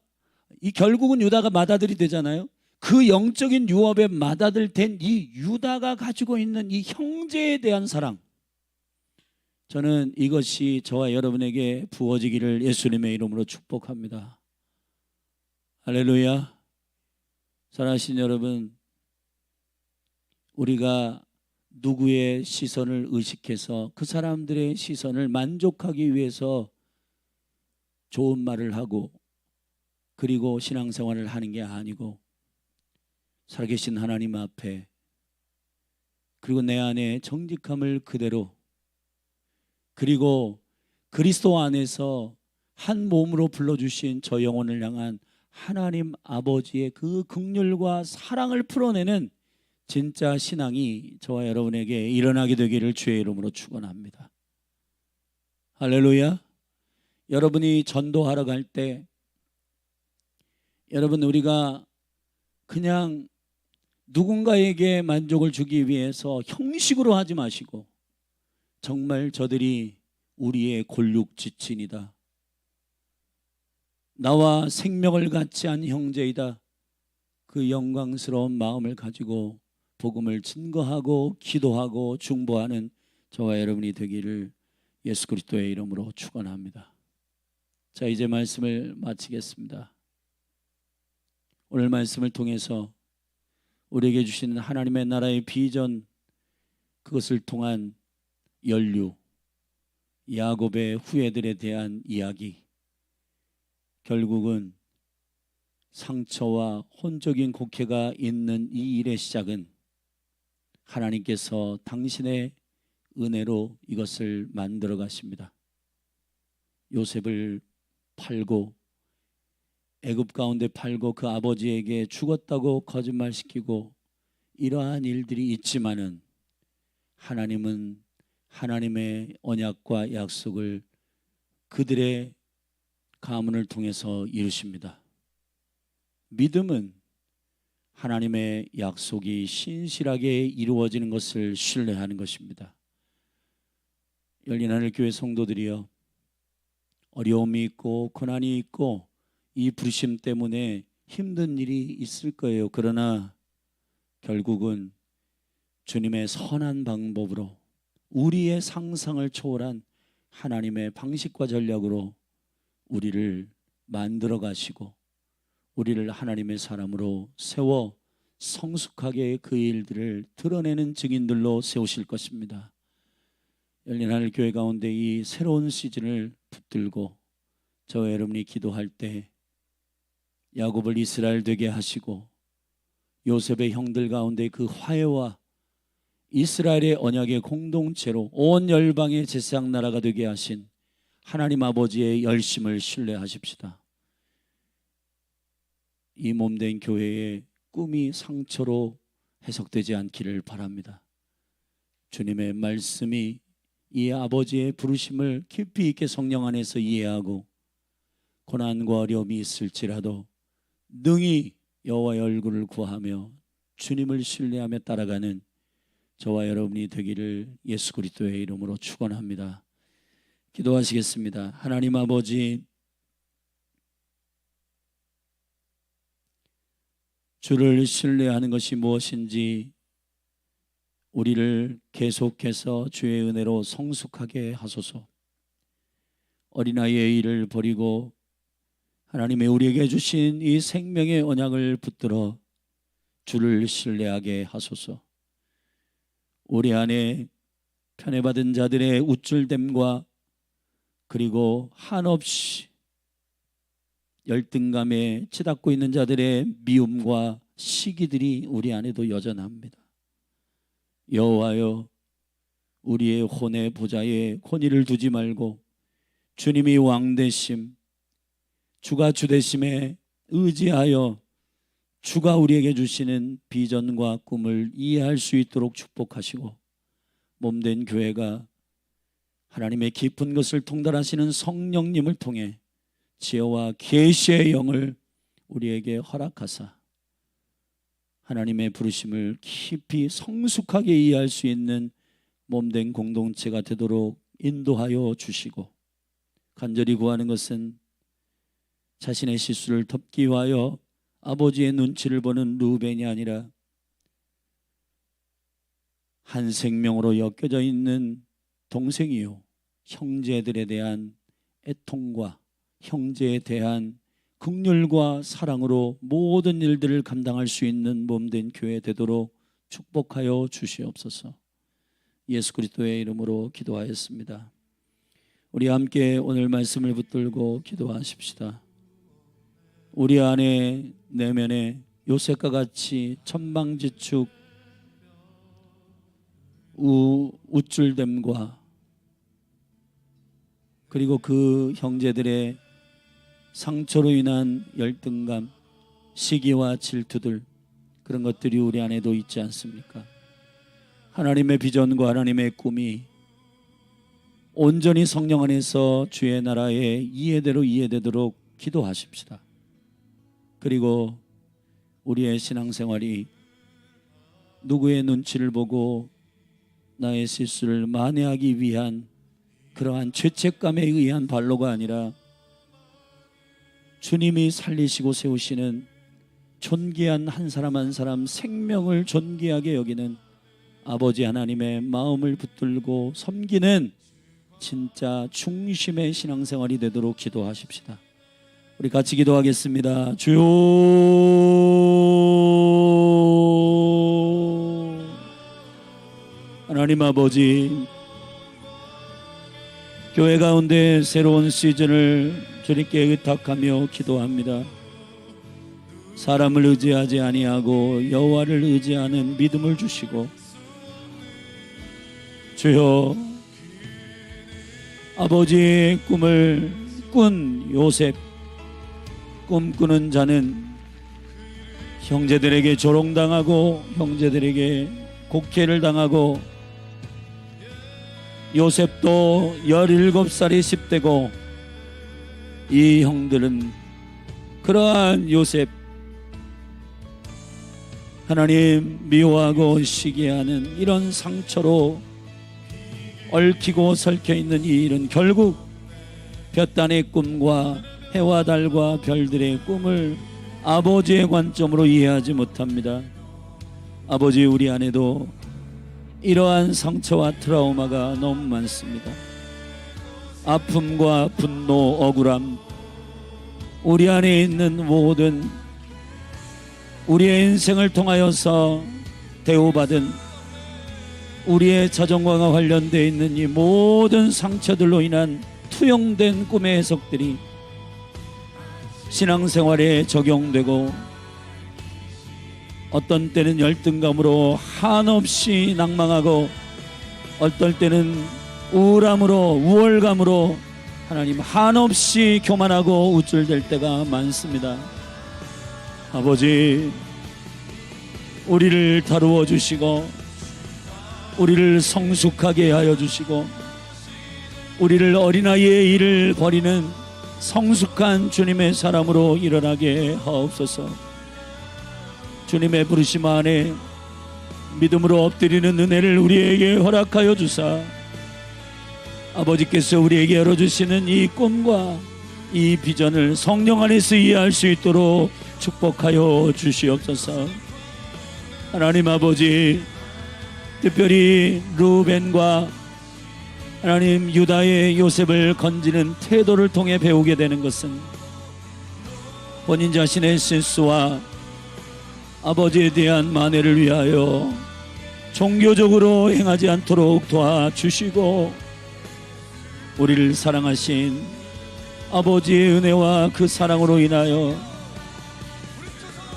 결국은 유다가 맏아들이 되잖아요. 그 영적인 유업의 맏아들 된 이 유다가 가지고 있는 이 형제에 대한 사랑, 저는 이것이 저와 여러분에게 부어지기를 예수님의 이름으로 축복합니다. 할렐루야. 사랑하신 여러분, 우리가 누구의 시선을 의식해서 그 사람들의 시선을 만족하기 위해서 좋은 말을 하고 그리고 신앙생활을 하는 게 아니고 살아계신 하나님 앞에, 그리고 내 안에 정직함을 그대로, 그리고 그리스도 안에서 한 몸으로 불러주신 저 영혼을 향한 하나님 아버지의 그 긍휼과 사랑을 풀어내는 진짜 신앙이 저와 여러분에게 일어나게 되기를 주의 이름으로 축원합니다. 할렐루야. 여러분이 전도하러 갈 때, 여러분, 우리가 그냥 누군가에게 만족을 주기 위해서 형식으로 하지 마시고 정말 저들이 우리의 골육 지친이다, 나와 생명을 같이 한 형제이다, 그 영광스러운 마음을 가지고 복음을 증거하고 기도하고 중보하는 저와 여러분이 되기를 예수 그리스도의 이름으로 축원합니다. 자, 이제 말씀을 마치겠습니다. 오늘 말씀을 통해서 우리에게 주시는 하나님의 나라의 비전, 그것을 통한 연류, 야곱의 후예들에 대한 이야기, 결국은 상처와 혼적인 곡해가 있는 이 일의 시작은 하나님께서 당신의 은혜로 이것을 만들어 가십니다. 요셉을 팔고 애굽 가운데 팔고 그 아버지에게 죽었다고 거짓말시키고 이러한 일들이 있지만은 하나님은 하나님의 언약과 약속을 그들의 가문을 통해서 이루십니다. 믿음은 하나님의 약속이 신실하게 이루어지는 것을 신뢰하는 것입니다. 열린 하늘 교회 성도들이여, 어려움이 있고 고난이 있고 이 부르심 때문에 힘든 일이 있을 거예요. 그러나 결국은 주님의 선한 방법으로, 우리의 상상을 초월한 하나님의 방식과 전략으로 우리를 만들어 가시고 우리를 하나님의 사람으로 세워 성숙하게 그 일들을 드러내는 증인들로 세우실 것입니다. 열린 하늘 교회 가운데 이 새로운 시즌을 붙들고 저와 여러분이 기도할 때 야곱을 이스라엘 되게 하시고 요셉의 형들 가운데 그 화해와 이스라엘의 언약의 공동체로 온 열방의 제사장 나라가 되게 하신 하나님 아버지의 열심을 신뢰하십시다. 이 몸된 교회의 꿈이 상처로 해석되지 않기를 바랍니다. 주님의 말씀이 이 아버지의 부르심을 깊이 있게 성령 안에서 이해하고 고난과 어려움이 있을지라도 능히 여호와의 얼굴을 구하며 주님을 신뢰하며 따라가는 저와 여러분이 되기를 예수 그리스도의 이름으로 축원합니다. 기도하시겠습니다. 하나님 아버지, 주를 신뢰하는 것이 무엇인지 우리를 계속해서 주의 은혜로 성숙하게 하소서. 어린아이의 일을 버리고 하나님의 우리에게 주신 이 생명의 언약을 붙들어 주를 신뢰하게 하소서. 우리 안에 편애받은 자들의 우쭐됨과 그리고 한없이 열등감에 치닫고 있는 자들의 미움과 시기들이 우리 안에도 여전합니다. 여호와여, 우리의 혼의 보좌에 권위를 두지 말고 주님이 왕 되심, 주가 주 되심에 의지하여 주가 우리에게 주시는 비전과 꿈을 이해할 수 있도록 축복하시고 몸된 교회가 하나님의 깊은 것을 통달하시는 성령님을 통해 지혜와 계시의 영을 우리에게 허락하사 하나님의 부르심을 깊이 성숙하게 이해할 수 있는 몸된 공동체가 되도록 인도하여 주시고, 간절히 구하는 것은 자신의 실수를 덮기 위하여 아버지의 눈치를 보는 루벤이 아니라 한 생명으로 엮여져 있는 동생이요 형제들에 대한 애통과 형제에 대한 긍휼과 사랑으로 모든 일들을 감당할 수 있는 몸된 교회 되도록 축복하여 주시옵소서. 예수 그리스도의 이름으로 기도하였습니다. 우리 함께 오늘 말씀을 붙들고 기도하십시다. 우리 안에 내면에 요셉과 같이 천방지축 우쭐됨과 그리고 그 형제들의 상처로 인한 열등감, 시기와 질투들, 그런 것들이 우리 안에도 있지 않습니까? 하나님의 비전과 하나님의 꿈이 온전히 성령 안에서 주의 나라의 이해대로 이해되도록 기도하십시다. 그리고 우리의 신앙생활이 누구의 눈치를 보고 나의 실수를 만회하기 위한 그러한 죄책감에 의한 발로가 아니라 주님이 살리시고 세우시는 존귀한 한 사람 한 사람 생명을 존귀하게 여기는 아버지 하나님의 마음을 붙들고 섬기는 진짜 중심의 신앙생활이 되도록 기도하십시다. 우리 같이 기도하겠습니다. 주여, 하나님 아버지, 교회 가운데 새로운 시즌을 주님께 의탁하며 기도합니다. 사람을 의지하지 아니하고 여호와를 의지하는 믿음을 주시고, 주여, 아버지의 꿈을 꾼 요셉, 꿈꾸는 자는 형제들에게 조롱당하고 형제들에게 곡해를 당하고, 요셉도 17살이 10대고 이 형들은 그러한 요셉 하나님 미워하고 시기하는 이런 상처로 얽히고 설켜 있는 이 일은 결국 볕단의 꿈과 해와 달과 별들의 꿈을 아버지의 관점으로 이해하지 못합니다. 아버지, 우리 안에도 이러한 상처와 트라우마가 너무 많습니다. 아픔과 분노, 억울함, 우리 안에 있는 모든 우리의 인생을 통하여서 대우받은 우리의 자존감과 관련되어 있는 이 모든 상처들로 인한 투영된 꿈의 해석들이 신앙생활에 적용되고, 어떤 때는 열등감으로 한없이 낭망하고, 어떨 때는 우울함으로 우월감으로 하나님 한없이 교만하고 우쭐댈 때가 많습니다. 아버지, 우리를 다루어 주시고 우리를 성숙하게 하여 주시고 우리를 어린아이의 일을 버리는 성숙한 주님의 사람으로 일어나게 하옵소서. 주님의 부르심 안에 믿음으로 엎드리는 은혜를 우리에게 허락하여 주사 아버지께서 우리에게 열어주시는 이 꿈과 이 비전을 성령 안에서 이해할 수 있도록 축복하여 주시옵소서. 하나님 아버지, 특별히 루벤과 하나님 유다의 요셉을 건지는 태도를 통해 배우게 되는 것은 본인 자신의 실수와 아버지에 대한 만회를 위하여 종교적으로 행하지 않도록 도와주시고, 우리를 사랑하신 아버지의 은혜와 그 사랑으로 인하여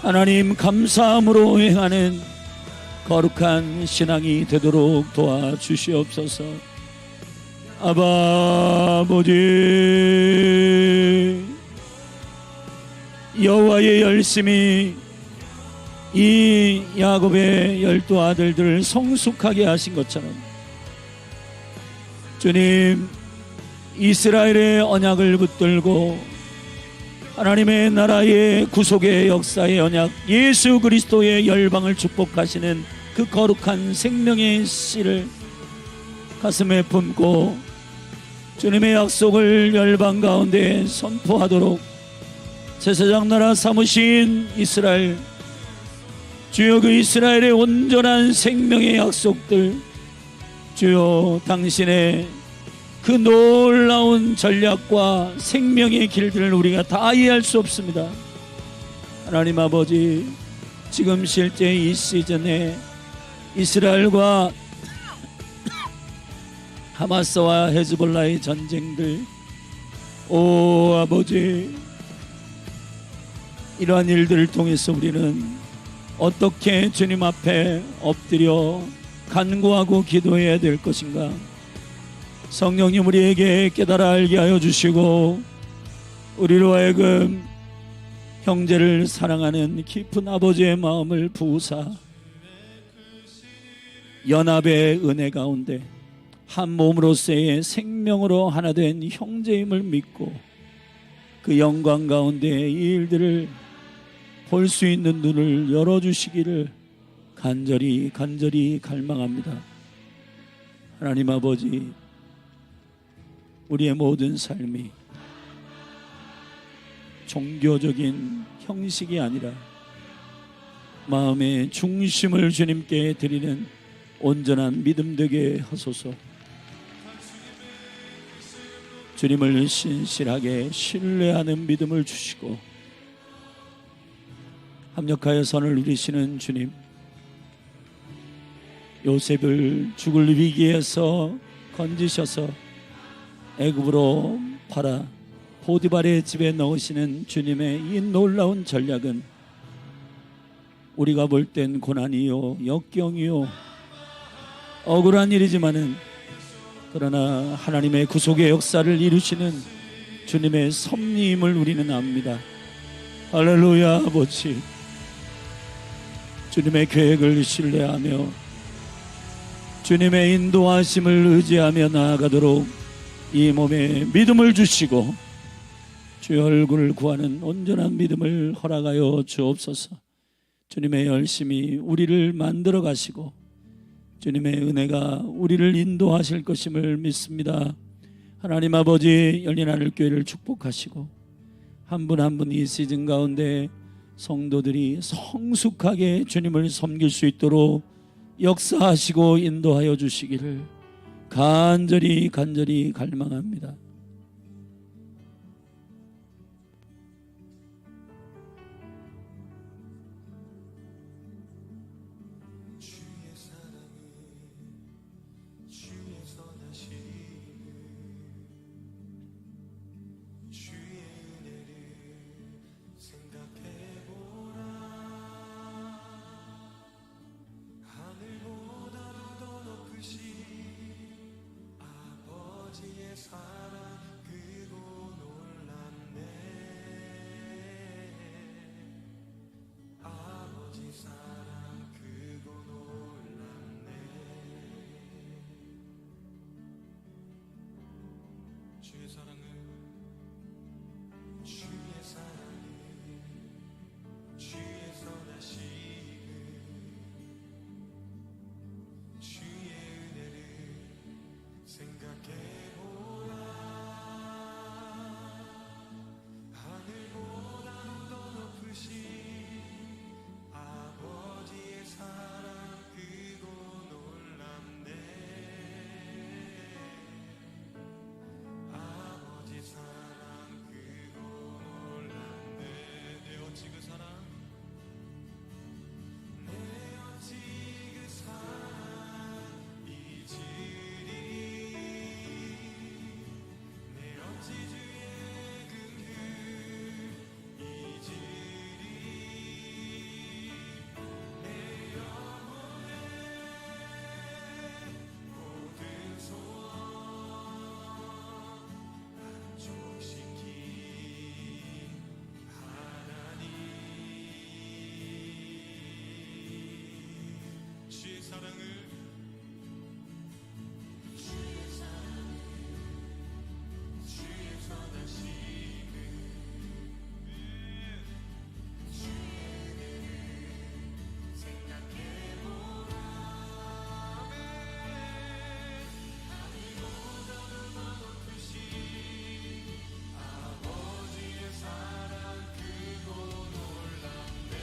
하나님 감사함으로 행하는 거룩한 신앙이 되도록 도와주시옵소서. 아버지, 여호와의 열심히 이 야곱의 12 아들들을 성숙하게 하신 것처럼 주님, 이스라엘의 언약을 붙들고 하나님의 나라의 구속의 역사의 언약, 예수 그리스도의 열방을 축복하시는 그 거룩한 생명의 씨를 가슴에 품고 주님의 약속을 열방 가운데 선포하도록 제사장 나라 삼으신 이스라엘, 주여 그 이스라엘의 온전한 생명의 약속들, 주여 당신의 그 놀라운 전략과 생명의 길들을 우리가 다 이해할 수 없습니다. 하나님 아버지, 지금 실제 이 시즌에 이스라엘과 하마스와 헤즈볼라의 전쟁들, 오 아버지, 이러한 일들을 통해서 우리는 어떻게 주님 앞에 엎드려 간구하고 기도해야 될 것인가? 성령님 우리에게 깨달아 알게 하여 주시고, 우리로 하여금 형제를 사랑하는 깊은 아버지의 마음을 부으사 연합의 은혜 가운데 한 몸으로서의 생명으로 하나 된 형제임을 믿고 그 영광 가운데 이 일들을 볼 수 있는 눈을 열어주시기를 간절히 갈망합니다. 하나님 아버지, 우리의 모든 삶이 종교적인 형식이 아니라 마음의 중심을 주님께 드리는 온전한 믿음 되게 하소서. 주님을 신실하게 신뢰하는 믿음을 주시고 합력하여 선을 누리시는 주님, 요셉을 죽을 위기에서 건지셔서 애굽으로 팔아 보디발의 집에 넣으시는 주님의 이 놀라운 전략은 우리가 볼 땐 고난이요 역경이요 억울한 일이지만은, 그러나 하나님의 구속의 역사를 이루시는 주님의 섭리임을 우리는 압니다. 할렐루야. 아버지, 주님의 계획을 신뢰하며 주님의 인도하심을 의지하며 나아가도록 이 몸에 믿음을 주시고 주의 얼굴을 구하는 온전한 믿음을 허락하여 주옵소서. 주님의 열심히 우리를 만들어 가시고 주님의 은혜가 우리를 인도하실 것임을 믿습니다. 하나님 아버지, 열린 하늘 교회를 축복하시고 한 분 한 분 이 시즌 가운데 성도들이 성숙하게 주님을 섬길 수 있도록 역사하시고 인도하여 주시기를 간절히 갈망합니다. 아버지의 사랑 주의 사랑은 주의 사랑은 주의 선하시고 주의 은혜를 생각해보라. 하늘보다 더 높으신 아버지의 사랑 크고 놀랍네. 아버지 사랑 크고 놀랍네. 내 어찌 그 사랑, 내 어찌 그 사랑 잊으리. 내 어찌 주의 긍휼 잊으리. 내 영혼의 모든 소원 만족시킨 하나님. 주의 사랑을 주의 선하심을 주의 은혜를 생각해보라. 아멘. 하늘보다도 더 높으신 아버지의 사랑 크고 놀랍네.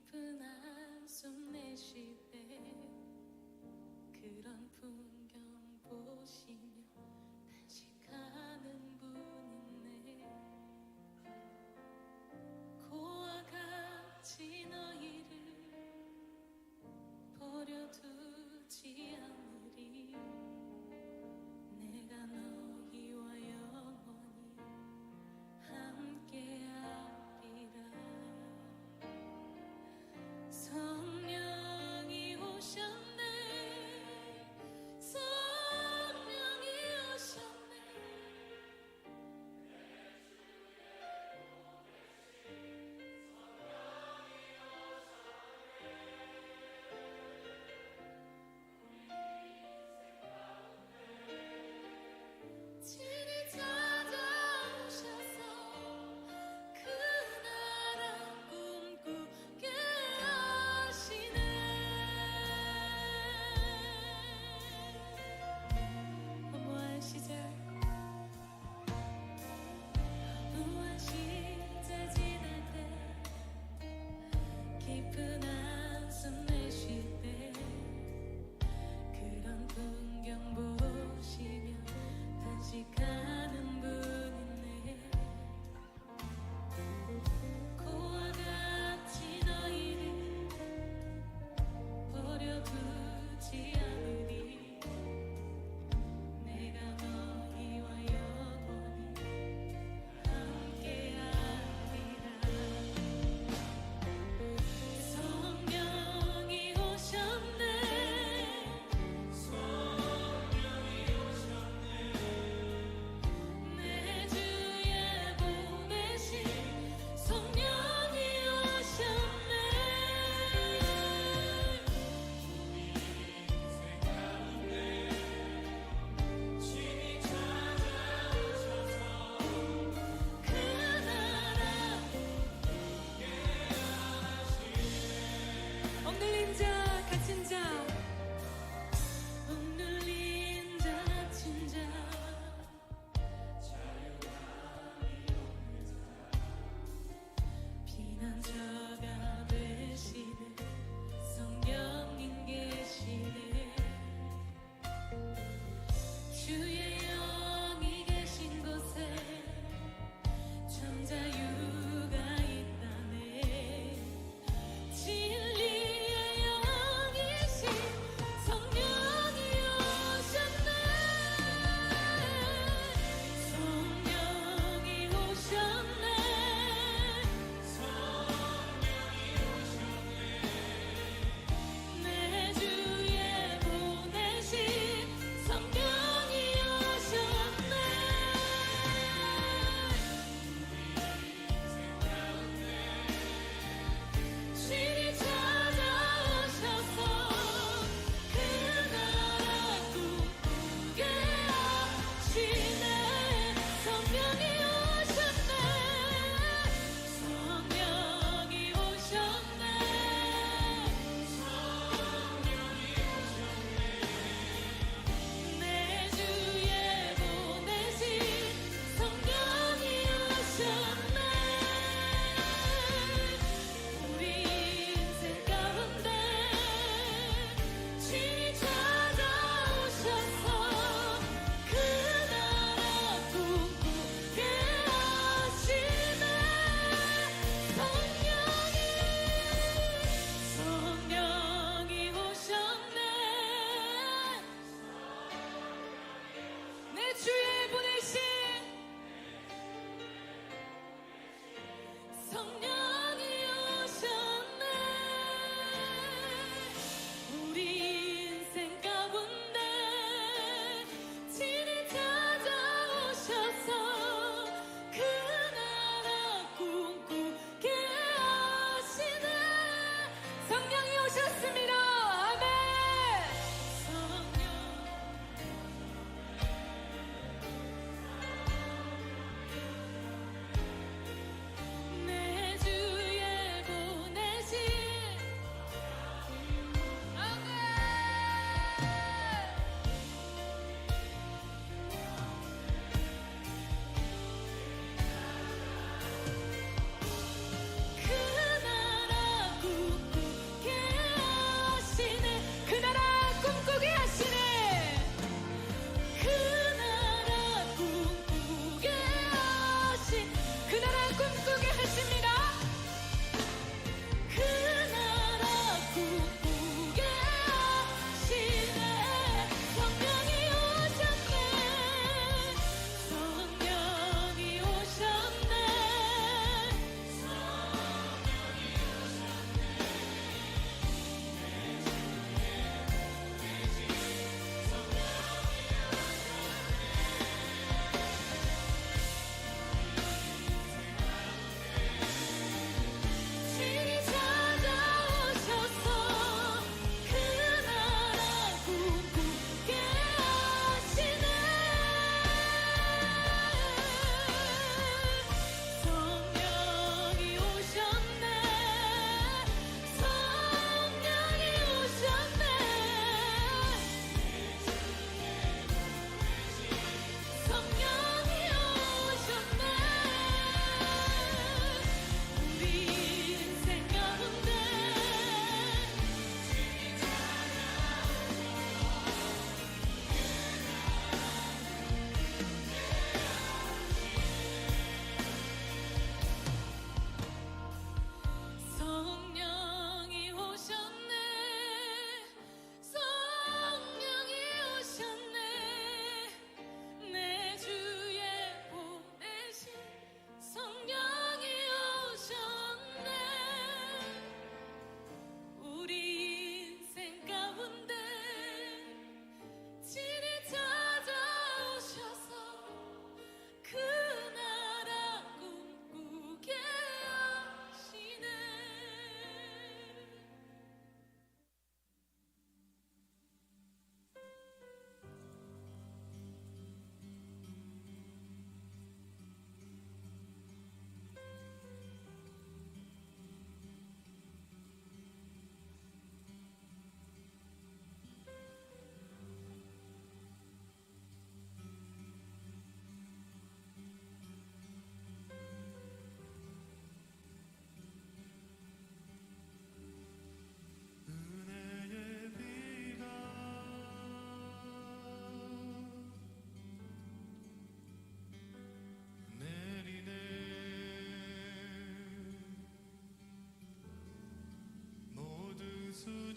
깊은 한숨 내쉬되 그런 풍경 보시며 단식하는 분 있네. 고와 같이 너희를 버려두지 않으리. 내가 너희와 영원히 함께하리라. 성령이 오셨네. 성령이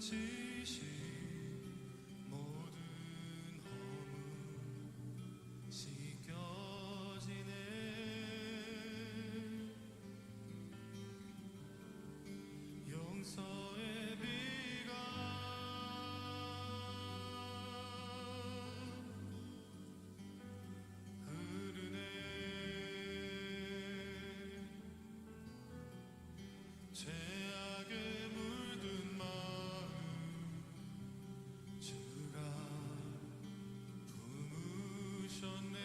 지신 모든 허물 씻겨지네. 용서의 비가 흐르네. 죄악에 물든 마음 주가 품으셨네.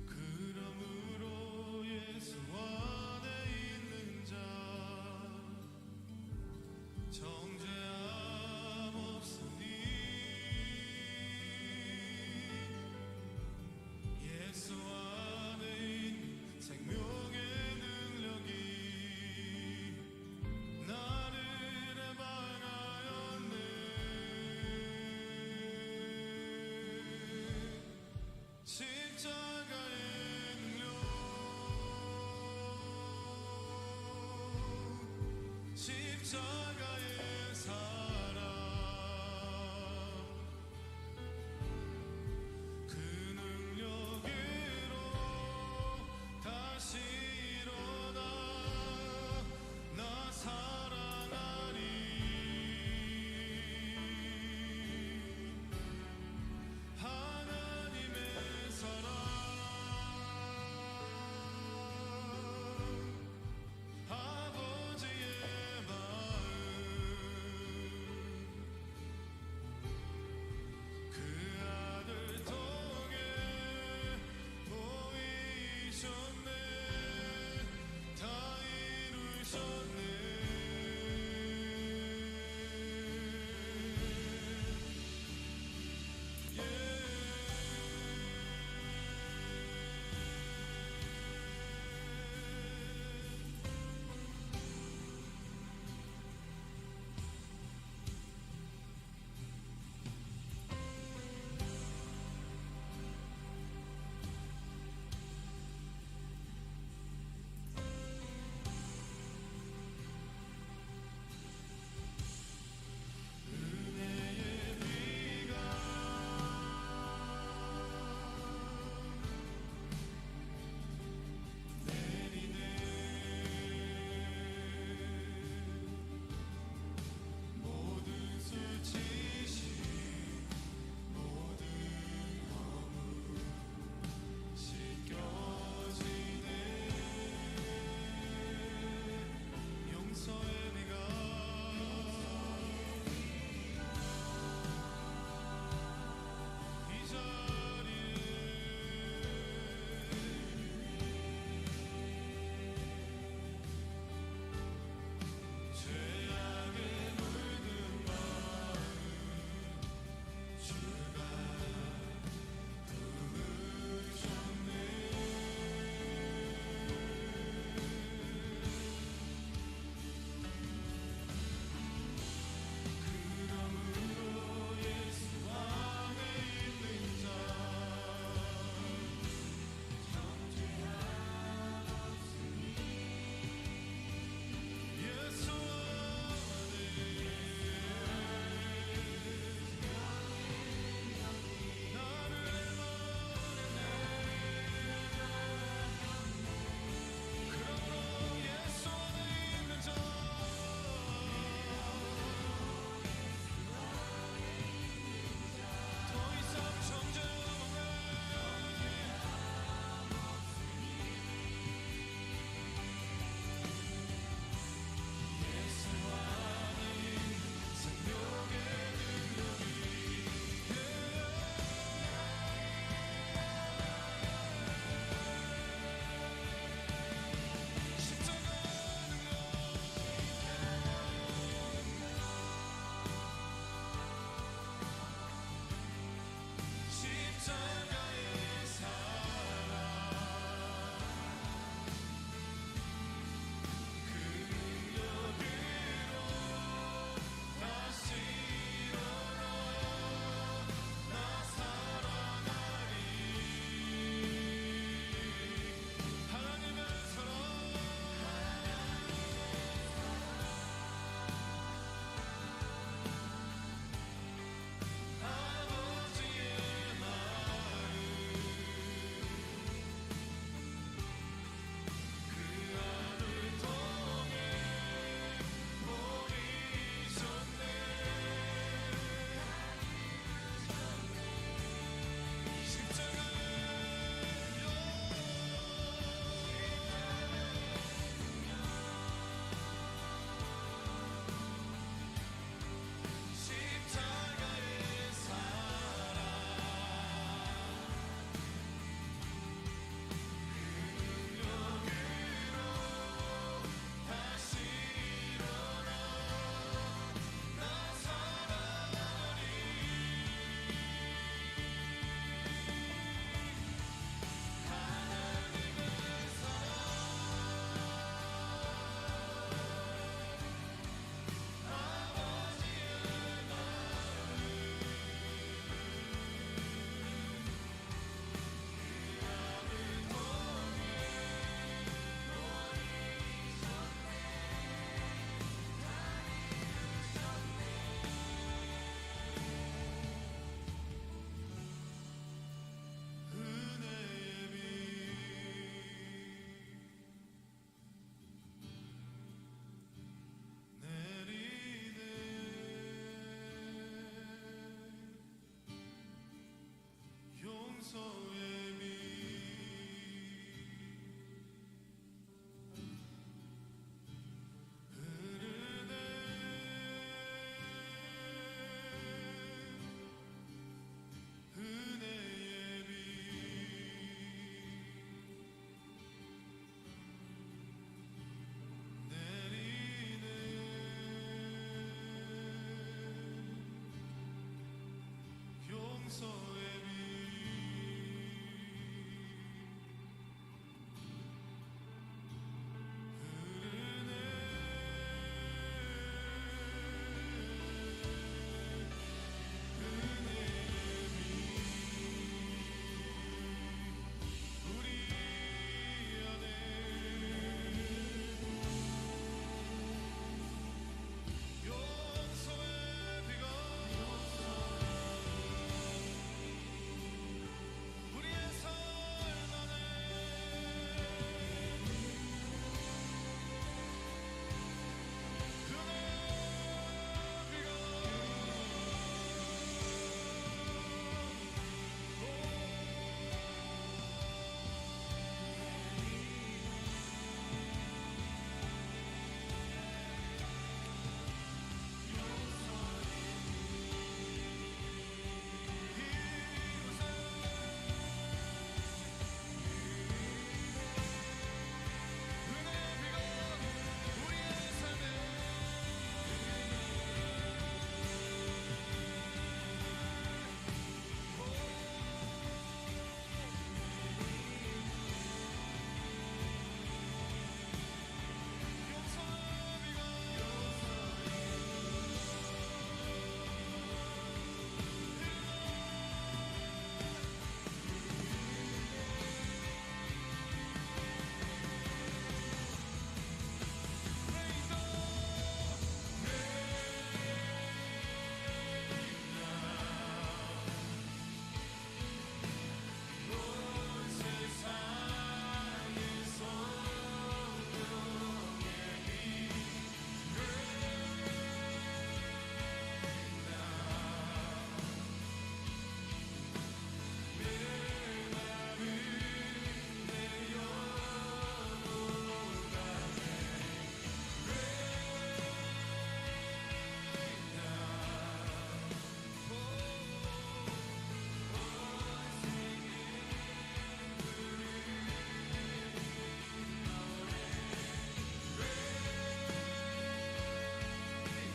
그러므로 예수 안에 있는 자 정죄함 없으니 예수 안에 있는 생명의 능력이 나를 해방하였네. 십자가의 능력 십자가의 사랑